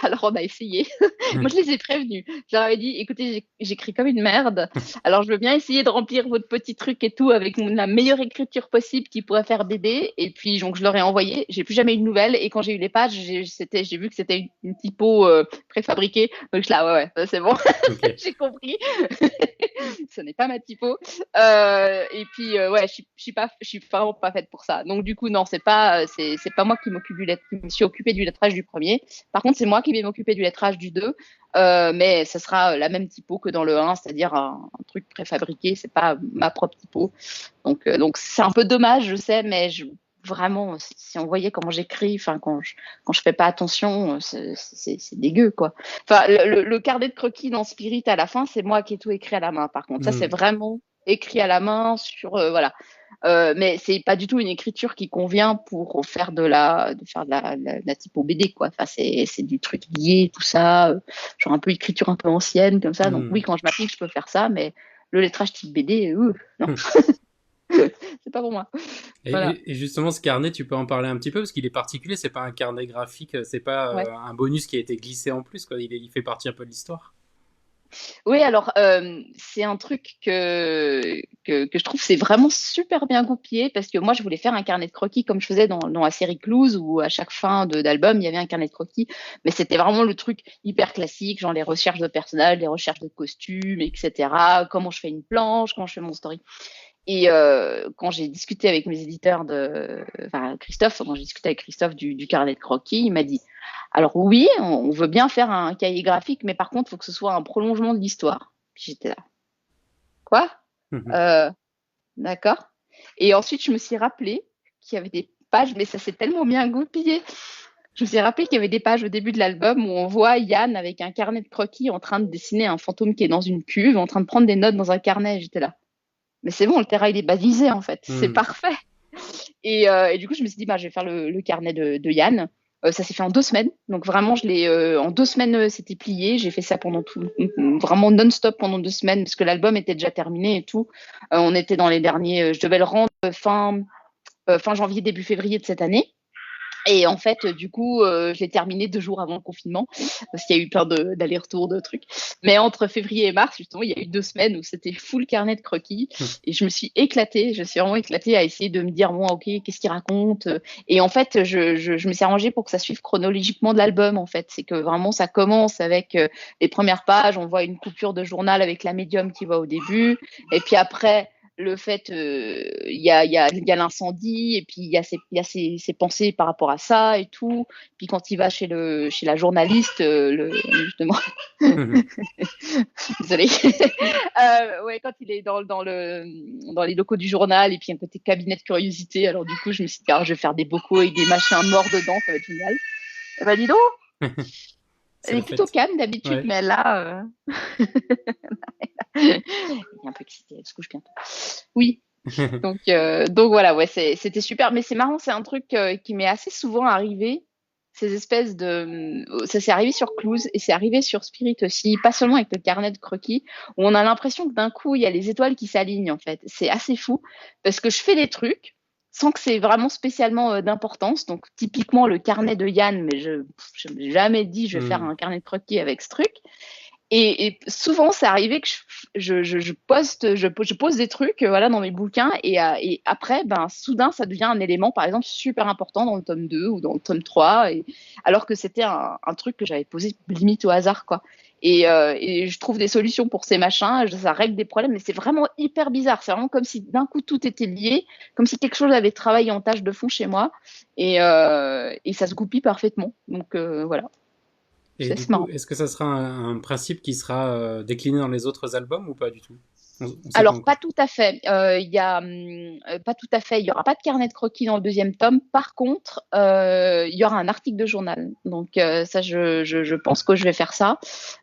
alors on a essayé. Moi, je les ai prévenus. Je leur avais dit, écoutez, j'écris comme une merde. Alors, je veux bien essayer de remplir votre petit truc et tout avec la meilleure écriture possible qui pourrait faire bébé. Et puis, donc, je leur ai envoyé. J'ai plus jamais eu de nouvelles. Et quand j'ai eu les pages, j'ai vu que c'était une typo préfabriquée. Donc, je là, ouais, ouais, c'est bon. Ok. J'ai compris. Ce n'est pas ma typo. Et puis, ouais, je suis vraiment pas faite pour ça. Donc, du coup, non, c'est pas moi qui me suis occupée du lettrage du premier. Par contre, c'est moi qui vais m'occuper du lettrage du 2, mais ce sera la même typo que dans le 1, c'est-à-dire un truc préfabriqué, c'est pas ma propre typo. Donc c'est un peu dommage, je sais, mais vraiment, si on voyait comment j'écris, enfin quand je fais pas attention, c'est dégueu quoi. Enfin, le carnet de croquis dans Spirit à la fin, c'est moi qui ai tout écrit à la main. Par contre, ça c'est Hmm. vraiment écrit à la main sur voilà. Mais c'est pas du tout une écriture qui convient pour faire de la typo BD quoi. Enfin c'est du truc lié tout ça, genre un peu écriture un peu ancienne comme ça. Donc Hmm. oui quand je m'applique je peux faire ça, mais le lettrage type BD, non Hmm. c'est pas pour moi. Et, Voilà. et justement, ce carnet, tu peux en parler un petit peu parce qu'il est particulier. C'est pas un carnet graphique, c'est pas Ouais. un bonus qui a été glissé en plus, quoi. Il fait partie un peu de l'histoire. Oui, alors c'est un truc que je trouve c'est vraiment super bien goupillé parce que moi je voulais faire un carnet de croquis comme je faisais dans la série Clues où à chaque fin d'album il y avait un carnet de croquis, mais c'était vraiment le truc hyper classique, genre les recherches de personnages, les recherches de costumes, etc. Comment je fais une planche, comment je fais mon story. Et quand j'ai discuté avec mes éditeurs enfin Christophe, quand j'ai discuté avec Christophe du carnet de croquis, il m'a dit, alors oui, on veut bien faire un cahier graphique, mais par contre, il faut que ce soit un prolongement de l'histoire. Puis j'étais là, quoi? Mhm. euh, D'accord. Et ensuite, je me suis rappelé qu'il y avait des pages, mais ça s'est tellement bien goupillé. Je me suis rappelé qu'il y avait des pages au début de l'album où on voit Yann avec un carnet de croquis en train de dessiner un fantôme qui est dans une cuve, en train de prendre des notes dans un carnet. J'étais là. Mais c'est bon, le terrain il est balisé en fait, c'est Hmm. parfait. Et du coup, je me suis dit, bah, je vais faire le carnet de Yann. Ça s'est fait en 2 semaines. Donc vraiment, en 2 semaines, c'était plié. J'ai fait ça pendant vraiment non-stop pendant 2 semaines parce que l'album était déjà terminé et tout. On était dans les derniers, je devais le rendre fin janvier, début février de cette année. Et en fait, du coup, je l'ai terminé 2 jours avant le confinement, parce qu'il y a eu plein d'allers-retours, de trucs. Mais entre février et mars, justement, il y a eu 2 semaines où c'était full carnet de croquis. Et je me suis éclatée, je suis vraiment éclatée à essayer de me dire, bon, ok, qu'est-ce qu'il raconte? Et en fait, je me suis arrangée pour que ça suive chronologiquement de l'album, en fait. C'est que vraiment, ça commence avec les premières pages, on voit une coupure de journal avec la médium qui va au début. Et puis après, le fait, il y a l'incendie, et puis il y a ses pensées par rapport à ça et tout. Puis quand il va chez la journaliste, justement, Mhm. désolée, ouais, quand il est dans les locaux du journal, et puis un côté cabinet de curiosité, alors du coup, je me suis dit, alors, je vais faire des bocaux avec des machins morts dedans, ça va être génial. Eh ben, dis donc, C'est elle la est plutôt fête. calme d'habitude, Ouais. mais là, elle est un peu excitée, elle se couche bientôt. Oui, donc voilà, ouais, c'était super. Mais c'est marrant, c'est un truc qui m'est assez souvent arrivé. Ces espèces de, ça s'est arrivé sur Clues et c'est arrivé sur Spirit aussi, pas seulement avec le carnet de croquis, où on a l'impression que d'un coup il y a les étoiles qui s'alignent en fait. C'est assez fou parce que je fais des trucs sans que c'est vraiment spécialement d'importance. Donc typiquement le carnet de Yann, mais je n'ai jamais dit je vais faire Hmm. un carnet de croquis avec ce truc. Et souvent, c'est arrivé que je pose des trucs voilà, dans mes bouquins et après, ben, soudain, ça devient un élément, par exemple, super important dans le tome 2 ou dans le tome 3, alors que c'était un truc que j'avais posé limite au hasard, quoi. Et je trouve des solutions pour ces machins, ça règle des problèmes, mais c'est vraiment hyper bizarre. C'est vraiment comme si d'un coup tout était lié, comme si quelque chose avait travaillé en tâche de fond chez moi, et ça se goupille parfaitement. Donc voilà, Et du c'est coup, marrant. est-ce que ça sera un principe qui sera décliné dans les autres albums ou pas du tout? On sait pas Alors, pas encore. tout à fait. Pas tout à fait. Il y aura pas de carnet de croquis dans le deuxième tome. Par contre, il y aura un article de journal. Donc ça, je pense que je vais faire ça,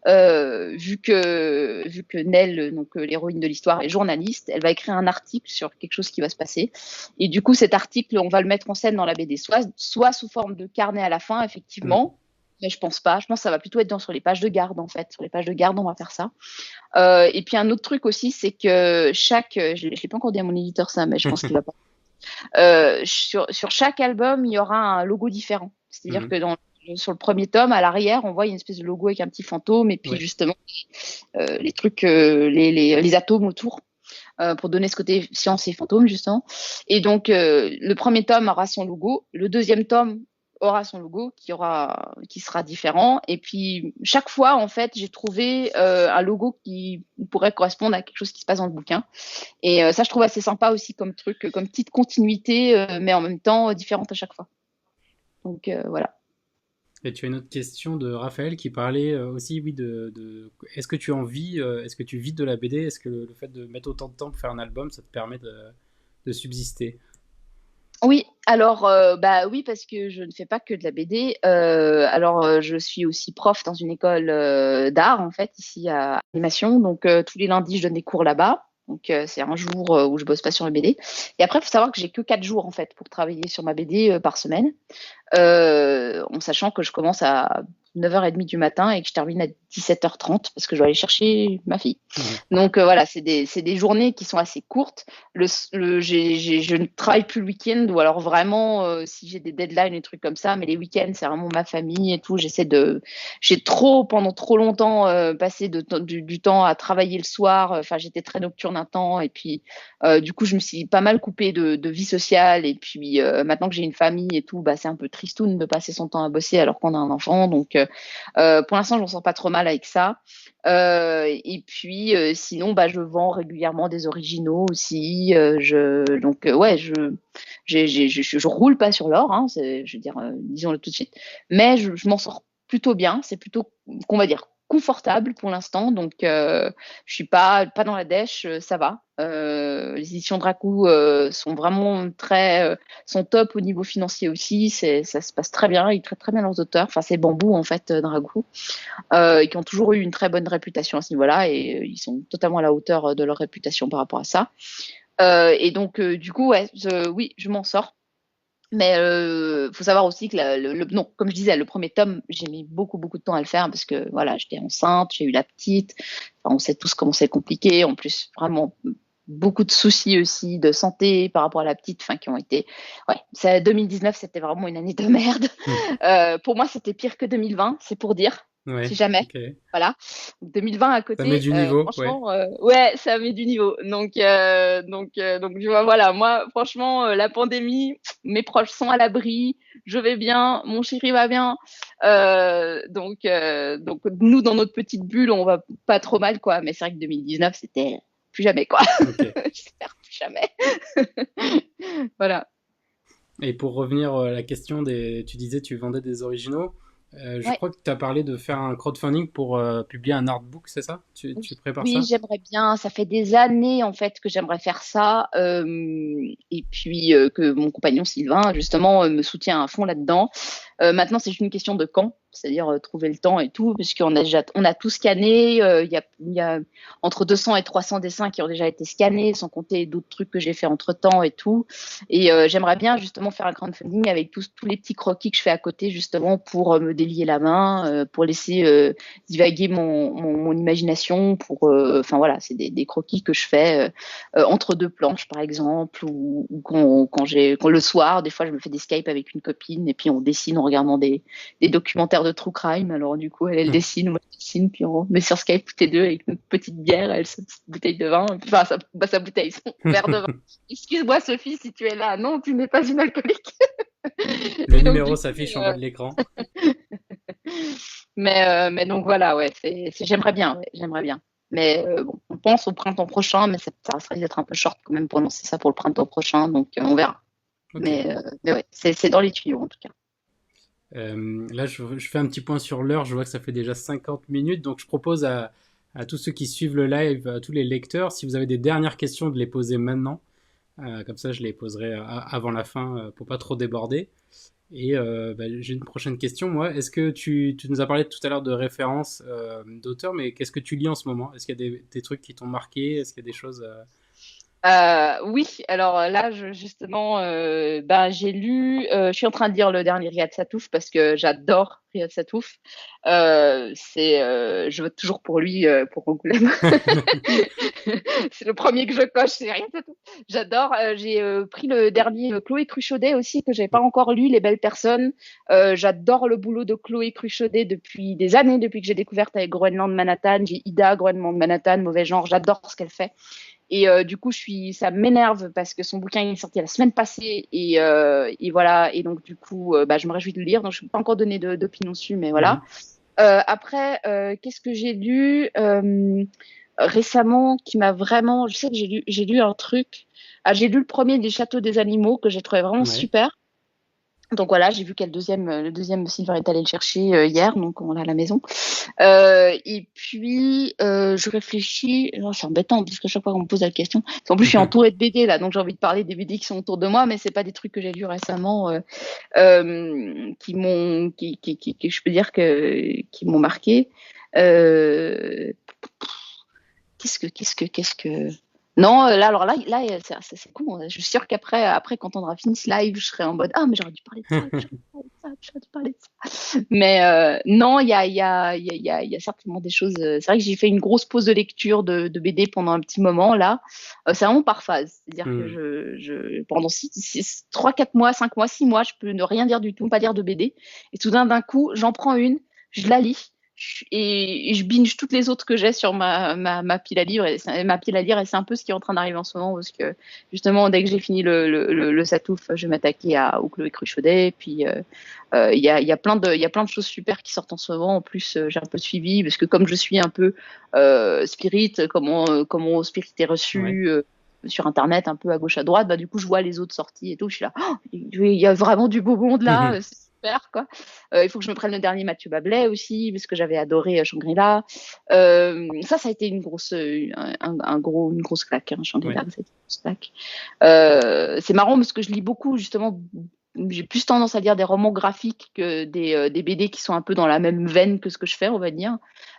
vu que Nell, donc l'héroïne de l'histoire, est journaliste. Elle va écrire un article sur quelque chose qui va se passer. Et du coup, cet article, on va le mettre en scène dans la BD, soit sous forme de carnet à la fin, Hmm. effectivement. Mais je pense pas. Je pense que ça va plutôt être sur les pages de garde, en fait. Sur les pages de garde, on va faire ça. Et puis un autre truc aussi, c'est que je l'ai pas encore dit à mon éditeur ça, mais je pense qu'il va pas. Sur chaque album, il y aura un logo différent. C'est-à-dire Mhm. que sur le premier tome, à l'arrière, on voit une espèce de logo avec un petit fantôme et puis Ouais. justement les trucs, les atomes autour pour donner ce côté science et fantôme justement. Et donc le premier tome aura son logo, le deuxième tome aura son logo qui sera différent. Et puis chaque fois en fait, j'ai trouvé un logo qui pourrait correspondre à quelque chose qui se passe dans le bouquin. Et ça, je trouve assez sympa aussi comme truc, comme petite continuité, mais en même temps différente à chaque fois. Donc voilà. Et tu as une autre question de Raphaël qui parlait aussi, oui, est-ce que tu en vis, est-ce que tu vis de la BD? Est-ce que le fait de mettre autant de temps pour faire un album, ça te permet de subsister? Oui, alors bah oui parce que je ne fais pas que de la BD. Alors je suis aussi prof dans une école d'art en fait ici à Animation. Donc tous les lundis je donne des cours là-bas. Donc c'est un jour où je bosse pas sur la BD. Et après il faut savoir que j'ai que 4 jours en fait pour travailler sur ma BD par semaine. En sachant que je commence à 9h30 du matin et que je termine à 17h30 parce que je dois aller chercher ma fille. Mhm. Donc voilà, c'est des journées qui sont assez courtes. Je ne travaille plus le week-end ou alors vraiment si j'ai des deadlines et trucs comme ça, mais les week-ends c'est vraiment ma famille et tout. J'ai pendant trop longtemps passé du temps à travailler le soir. Enfin j'étais très nocturne un temps et puis du coup je me suis pas mal coupée de vie sociale et puis maintenant que j'ai une famille et tout, bah c'est un peu tristoun de passer son temps à bosser alors qu'on a un enfant. Donc pour l'instant je m'en sors pas trop mal avec ça. Et puis sinon, bah, je vends régulièrement des originaux aussi. Ouais, je roule pas sur l'or, hein, je veux dire, disons-le tout de suite. Mais je m'en sors plutôt bien. C'est plutôt, qu'on va dire, confortable pour l'instant. Donc, je suis pas dans la dèche, ça va. Les éditions Dracou sont vraiment sont top au niveau financier aussi. Ça se passe très bien. Ils traitent très bien leurs auteurs. Enfin, c'est Bambou en fait, Dracou et qui ont toujours eu une très bonne réputation à ce niveau-là, et ils sont totalement à la hauteur de leur réputation par rapport à ça. Et donc, du coup, ouais, oui, je m'en sors. Mais faut savoir aussi que non, comme je disais, le premier tome, j'ai mis beaucoup, beaucoup de temps à le faire parce que voilà, j'étais enceinte, j'ai eu la petite. Enfin, on sait tous comment c'est compliqué. En plus, vraiment beaucoup de soucis aussi de santé par rapport à la petite, enfin qui ont été. Ouais, 2019, c'était vraiment une année de merde. Mhm. Pour moi, c'était pire que 2020, c'est pour dire, si Ouais, jamais. ok. Voilà. 2020 à Ça met côté, du niveau, ouais. franchement, ouais, ça met du niveau. Donc, tu vois, voilà, moi, franchement, la pandémie, mes proches sont à l'abri, je vais bien, mon chéri va bien. Donc, nous, dans notre petite bulle, on va pas trop mal, quoi. Mais c'est vrai que 2019, c'était plus jamais, quoi. Ok. J'espère plus jamais. Voilà. Et pour revenir à la question tu disais tu vendais des originaux. Je Ouais. crois que tu as parlé de faire un crowdfunding pour publier un artbook, c'est ça? Oui, Tu prépares oui, ça? j'aimerais bien. Ça fait des années en fait que j'aimerais faire ça, et puis que mon compagnon Sylvain justement me soutient à fond là-dedans. Maintenant, c'est juste une question de quand, c'est-à-dire trouver le temps et tout, on a tout scanné. Il y a entre 200 et 300 dessins qui ont déjà été scannés, sans compter d'autres trucs que j'ai fait entre temps et tout. Et j'aimerais bien justement faire un crowdfunding avec tous les petits croquis que je fais à côté justement pour me délier la main, pour laisser divaguer mon imagination pour enfin voilà, c'est des croquis que je fais entre deux planches par exemple, ou quand le soir des fois je me fais des Skype avec une copine et puis on dessine en regardant des documentaires de true crime. Alors du coup elle dessine, moi je dessine, puis on met sur Skype toutes les deux avec notre petite bière, elle sa petite bouteille de vin, enfin sa bouteille, son verre de vin. Excuse-moi Sophie si tu es là, non tu n'es pas une alcoolique. Le Et donc numéro du coup s'affiche en bas de l'écran. mais donc voilà, ouais, j'aimerais bien, ouais, j'aimerais bien. Mais bon, on pense au printemps prochain, mais ça risque d'être un peu short quand même pour lancer ça pour le printemps prochain, donc on verra. Ok. Mais ouais, c'est dans les tuyaux en tout cas. Là, je fais un petit point sur l'heure. Je vois que ça fait déjà 50 minutes. Donc, je propose à tous ceux qui suivent le live, à tous les lecteurs, si vous avez des dernières questions, de les poser maintenant. Comme ça, je les poserai avant la fin pour pas trop déborder. Et bah, j'ai une prochaine question, moi. Est-ce que tu nous as parlé tout à l'heure de références d'auteurs, mais qu'est-ce que tu lis en ce moment? Est-ce qu'il y a des trucs qui t'ont marqué? Est-ce qu'il y a des choses Oui, alors là, justement, ben, je suis en train de lire le dernier Riyad Sattouf parce que j'adore Riyad Sattouf. Je vote toujours pour lui, pour Angoulême. C'est le premier que je coche, c'est Riyad Sattouf. J'adore. J'ai pris le dernier Chloé Cruchaudet aussi que j'ai pas encore lu, Les Belles Personnes. J'adore le boulot de Chloé Cruchaudet depuis des années, depuis que j'ai découverte avec Groenland Manhattan. J'ai Ida, Groenland Manhattan, Mauvais genre. J'adore ce qu'elle fait. Et du coup, ça m'énerve parce que son bouquin est sorti la semaine passée et voilà. Et donc du coup, bah, je me réjouis de le lire. Donc je ne peux pas encore donner d'opinion dessus, mais voilà. Mhm. Après, qu'est-ce que j'ai lu récemment qui m'a vraiment. Je sais que j'ai lu un truc. Ah, j'ai lu le premier des Châteaux des animaux que j'ai trouvé vraiment Ouais. super. Donc voilà, j'ai vu qu'il y a le deuxième Sylvain est allé le chercher hier, donc on l'a à la maison. Et puis, je réfléchis. Oh, c'est embêtant parce que chaque fois qu'on me pose la question, en plus je suis entourée de BD là, donc j'ai envie de parler des BD qui sont autour de moi, mais c'est pas des trucs que j'ai lus récemment qui, je peux dire qui m'ont marqué. Euh, qu'est-ce que non, là, alors là, c'est con. Je suis sûre après, quand on aura fini ce live, je serai en mode, ah, mais j'aurais dû parler de ça, j'aurais dû parler de ça. Mais non, il y a certainement des choses. C'est vrai que j'ai fait une grosse pause de lecture de BD pendant un petit moment là. C'est vraiment par phase. C'est-à-dire que Mhm. pendant 3, 4 mois, 5 mois, 6 mois, je peux ne rien dire du tout, pas lire de BD. Et soudain, d'un coup, j'en prends une, je la lis et je binge toutes les autres que j'ai sur ma pile à lire ma pile à lire et c'est un peu ce qui est en train d'arriver en ce moment parce que justement dès que j'ai fini le Satouf je vais m'attaquer au Chloé Cruchaudet puis il y a plein de choses super qui sortent en ce moment en plus j'ai un peu suivi parce que comme je suis un peu Spirit comment Spirit est Ouais. reçu sur internet un peu à gauche à droite bah du coup je vois les autres sorties et tout je suis là oh, il y a vraiment du beau monde là c'est super quoi. Il faut que je me prenne le dernier Mathieu Bablet aussi, parce que j'avais adoré Shangri-La. Ça a été une grosse claque, hein, Ouais. Shangri-La, ça a été une grosse claque. C'est marrant parce que je lis beaucoup, justement, j'ai plus tendance à lire des romans graphiques que des BD qui sont un peu dans la même veine que ce que je fais, on va dire.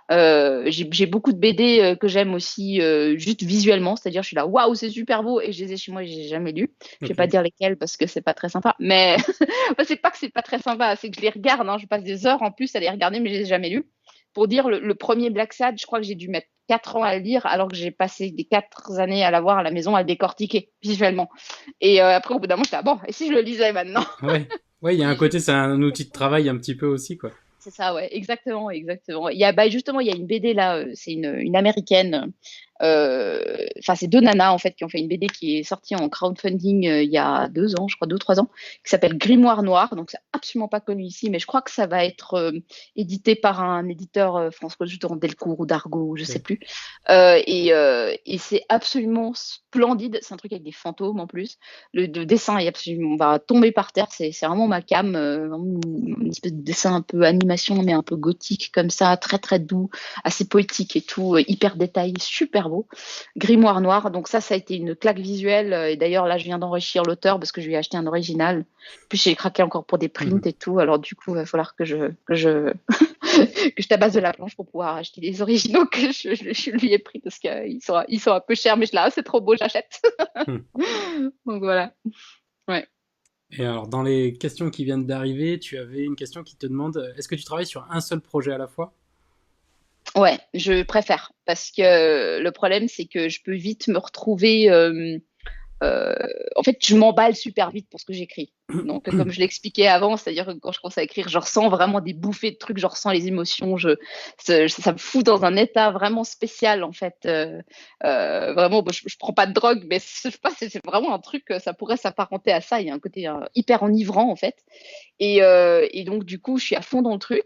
J'ai beaucoup de BD que j'aime aussi juste visuellement, c'est-à-dire je suis là, waouh, c'est super beau, et je les ai chez moi et je les ai jamais lus. Je vais pas Ok. dire lesquels parce que c'est pas très sympa, mais c'est pas que c'est pas très sympa, c'est que je les regarde, hein, je passe des heures en plus à les regarder, mais je les ai jamais lus. Pour dire, le premier Black Sad, je crois que j'ai dû mettre 4 ans à le lire, alors que j'ai passé des 4 années à l'avoir à la maison à le décortiquer visuellement. Et après, au bout d'un moment, j'étais, ah bon, et si je le lisais maintenant? Ouais. Ouais, il y a un côté, c'est un outil de travail un petit peu aussi, quoi. C'est ça, ouais, exactement, exactement. Bah, justement, il y a une BD là, c'est une américaine. Enfin, c'est deux nanas en fait qui ont fait une BD qui est sortie en crowdfunding il y a 2 ans, je crois, 2 ou 3 ans, qui s'appelle Grimoire Noir. Donc, c'est absolument pas connu ici, mais je crois que ça va être édité par un éditeur français, justement Delcourt ou Dargaud, je sais Ok. plus. Et c'est absolument splendide. C'est un truc avec des fantômes en plus. Le dessin est absolument, on va tomber par terre. C'est vraiment ma came, vraiment une espèce de dessin un peu animation, mais un peu gothique comme ça, très très doux, assez poétique et tout, hyper détaillé, super beau. Grimoire Noir. Donc ça a été une claque visuelle. Et d'ailleurs là, je viens d'enrichir l'auteur parce que je lui ai acheté un original. Puis j'ai craqué encore pour des prints Mhm. et tout. Alors du coup, il va falloir que je que je tabasse de la planche pour pouvoir acheter les originaux que je lui ai pris parce qu'ils sont un peu chers, mais je là, ah, c'est trop beau, j'achète. Mhm. Donc voilà. Ouais. Et alors, dans les questions qui viennent d'arriver, tu avais une question qui te demande est-ce que tu travailles sur un seul projet à la fois? Ouais, je préfère parce que le problème c'est que je peux vite me retrouver euh, en fait, je m'emballe super vite pour ce que j'écris. Donc, comme je l'expliquais avant, c'est-à-dire que quand je commence à écrire, je ressens vraiment des bouffées de trucs, je ressens les émotions, ça me fout dans un état vraiment spécial, en fait. Vraiment, bon, je prends pas de drogue, mais je sais pas, c'est vraiment un truc, ça pourrait s'apparenter à ça. Il y a un côté hyper enivrant, en fait. Et donc, du coup, je suis à fond dans le truc.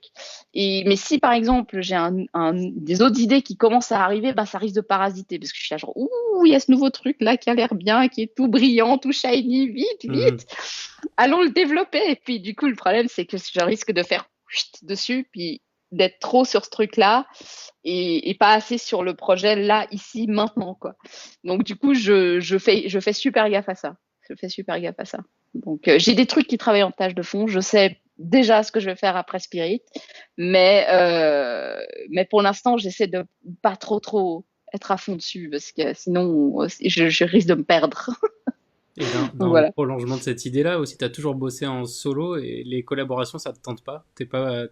Mais si, par exemple, j'ai des autres idées qui commencent à arriver, bah, ça risque de parasiter parce que je suis là, genre, ouh, il y a ce nouveau truc là qui a l'air bien, qui est tout brillant, tout shiny, vite, Mhm. vite, allons le développer. Et puis, du coup, le problème, c'est que je risque de faire chut dessus, puis d'être trop sur ce truc-là et pas assez sur le projet là, ici, maintenant, quoi. Donc, du coup, je fais super gaffe à ça. Je fais super gaffe à ça. Donc, j'ai des trucs qui travaillent en tâche de fond. Je sais déjà ce que je vais faire après Spirit, mais pour l'instant, j'essaie de pas trop être à fond dessus parce que sinon, je risque de me perdre. Et Donc dans le voilà. prolongement de cette idée-là aussi, tu as toujours bossé en solo et les collaborations, ça te tente pas? Tu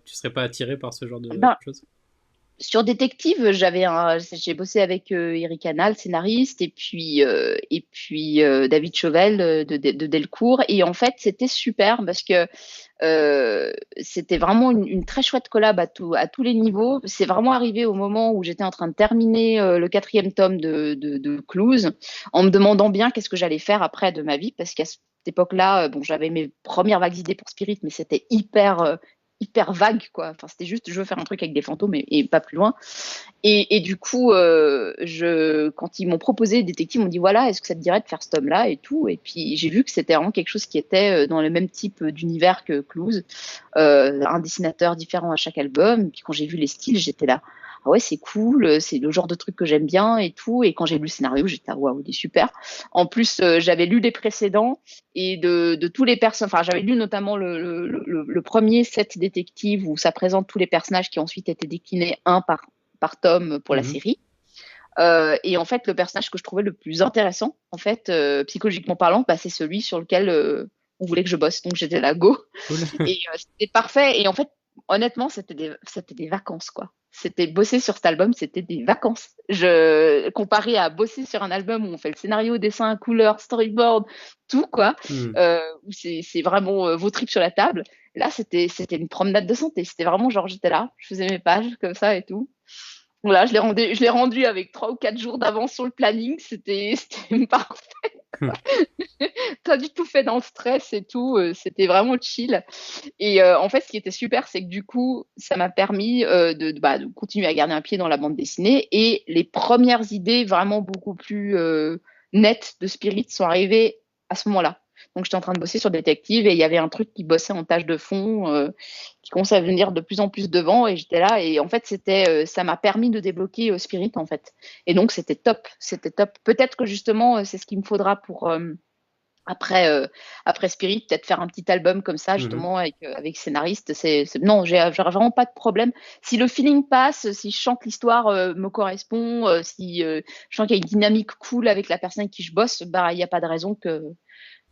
serais pas attiré par ce genre de Ben, choses? sur Détective, j'ai bossé avec Eric Hanna, le scénariste, et puis David Chauvel de Delcourt. Et en fait, c'était super parce que c'était vraiment une très chouette collab à tous les niveaux. C'est vraiment arrivé au moment où j'étais en train de terminer le 4e tome de Clues, en me demandant bien qu'est-ce que j'allais faire après de ma vie, parce qu'à cette époque-là, bon, j'avais mes premières vagues idées pour Spirit, mais c'était hyper vague, quoi. Enfin, c'était juste, je veux faire un truc avec des fantômes et pas plus loin. Et du coup, quand ils m'ont proposé Détective, ils m'ont dit voilà, est-ce que ça te dirait de faire ce tome-là et tout. Et puis j'ai vu que c'était vraiment quelque chose qui était dans le même type d'univers que Clues, un dessinateur différent à chaque album. Et puis quand j'ai vu les styles, j'étais là. Ah ouais, c'est cool, c'est le genre de truc que j'aime bien et tout. Et quand j'ai lu le scénario, j'étais là, waouh, il est super. En plus, j'avais lu les précédents et de tous les personnages, enfin, j'avais lu notamment le premier set détective où ça présente tous les personnages qui ont ensuite été déclinés un par tome pour la Mhm. série. Et en fait, le personnage que je trouvais le plus intéressant, en fait, psychologiquement parlant, bah, c'est celui sur lequel on voulait que je bosse. Donc j'étais là, go. Cool. Et c'était parfait. Et en fait, honnêtement, c'était des vacances, quoi. C'était bosser sur cet album, c'était des vacances. Comparé à bosser sur un album où on fait le scénario, dessin, couleur, storyboard, tout, quoi, Hmm. où c'est vraiment vos tripes sur la table. Là, c'était une promenade de santé. C'était vraiment genre, j'étais là, je faisais mes pages comme ça et tout. Voilà, je l'ai rendu avec 3 ou 4 jours d'avance sur le planning. C'était parfait. Pas du tout fait dans le stress et tout. C'était vraiment chill. Et en fait, ce qui était super, c'est que du coup, ça m'a permis de continuer à garder un pied dans la bande dessinée. Et les premières idées vraiment beaucoup plus nettes de Spirit sont arrivées à ce moment-là. Donc, j'étais en train de bosser sur Détective et il y avait un truc qui bossait en tâche de fond, qui commençait à venir de plus en plus devant. Et j'étais là. Et en fait, ça m'a permis de débloquer Spirit, en fait. Et donc, c'était top. C'était top. Peut-être que justement, c'est ce qu'il me faudra pour après Spirit, peut-être faire un petit album comme ça, Mhm. justement, avec scénariste. Non, j'ai vraiment pas de problème. Si le feeling passe, si je sens que l'histoire me correspond, si je sens qu'il y a une dynamique cool avec la personne avec qui je bosse, bah, il n'y a pas de raison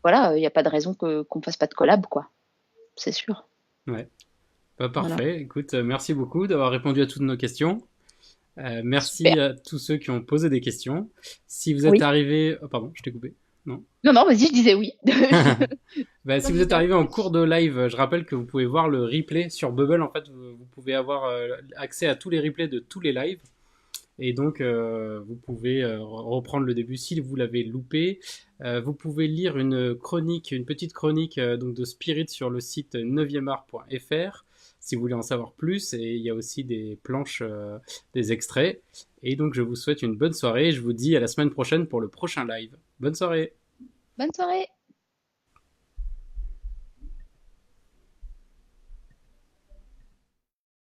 il y a pas de raison qu'on fasse pas de collab, quoi. C'est sûr. Ouais. Bah, Voilà. parfait. Écoute, merci beaucoup d'avoir répondu à toutes nos questions. Super. Merci à tous ceux qui ont posé des questions. Si vous êtes Oui. arrivé... Oh, pardon, je t'ai coupé. Non. Non, non, vas-y, je disais oui. Bah, si Non, vous je êtes t'en arrivé en prie. cours de live, je rappelle que vous pouvez voir le replay sur Bubble. En fait, vous pouvez avoir accès à tous les replays de tous les lives. Et donc, vous pouvez reprendre le début si vous l'avez loupé. Vous pouvez lire une petite chronique donc de Spirit sur le site 9eart.fr si vous voulez en savoir plus. Et il y a aussi des planches, des extraits. Et donc, je vous souhaite une bonne soirée. Je vous dis à la semaine prochaine pour le prochain live. Bonne soirée! Bonne soirée.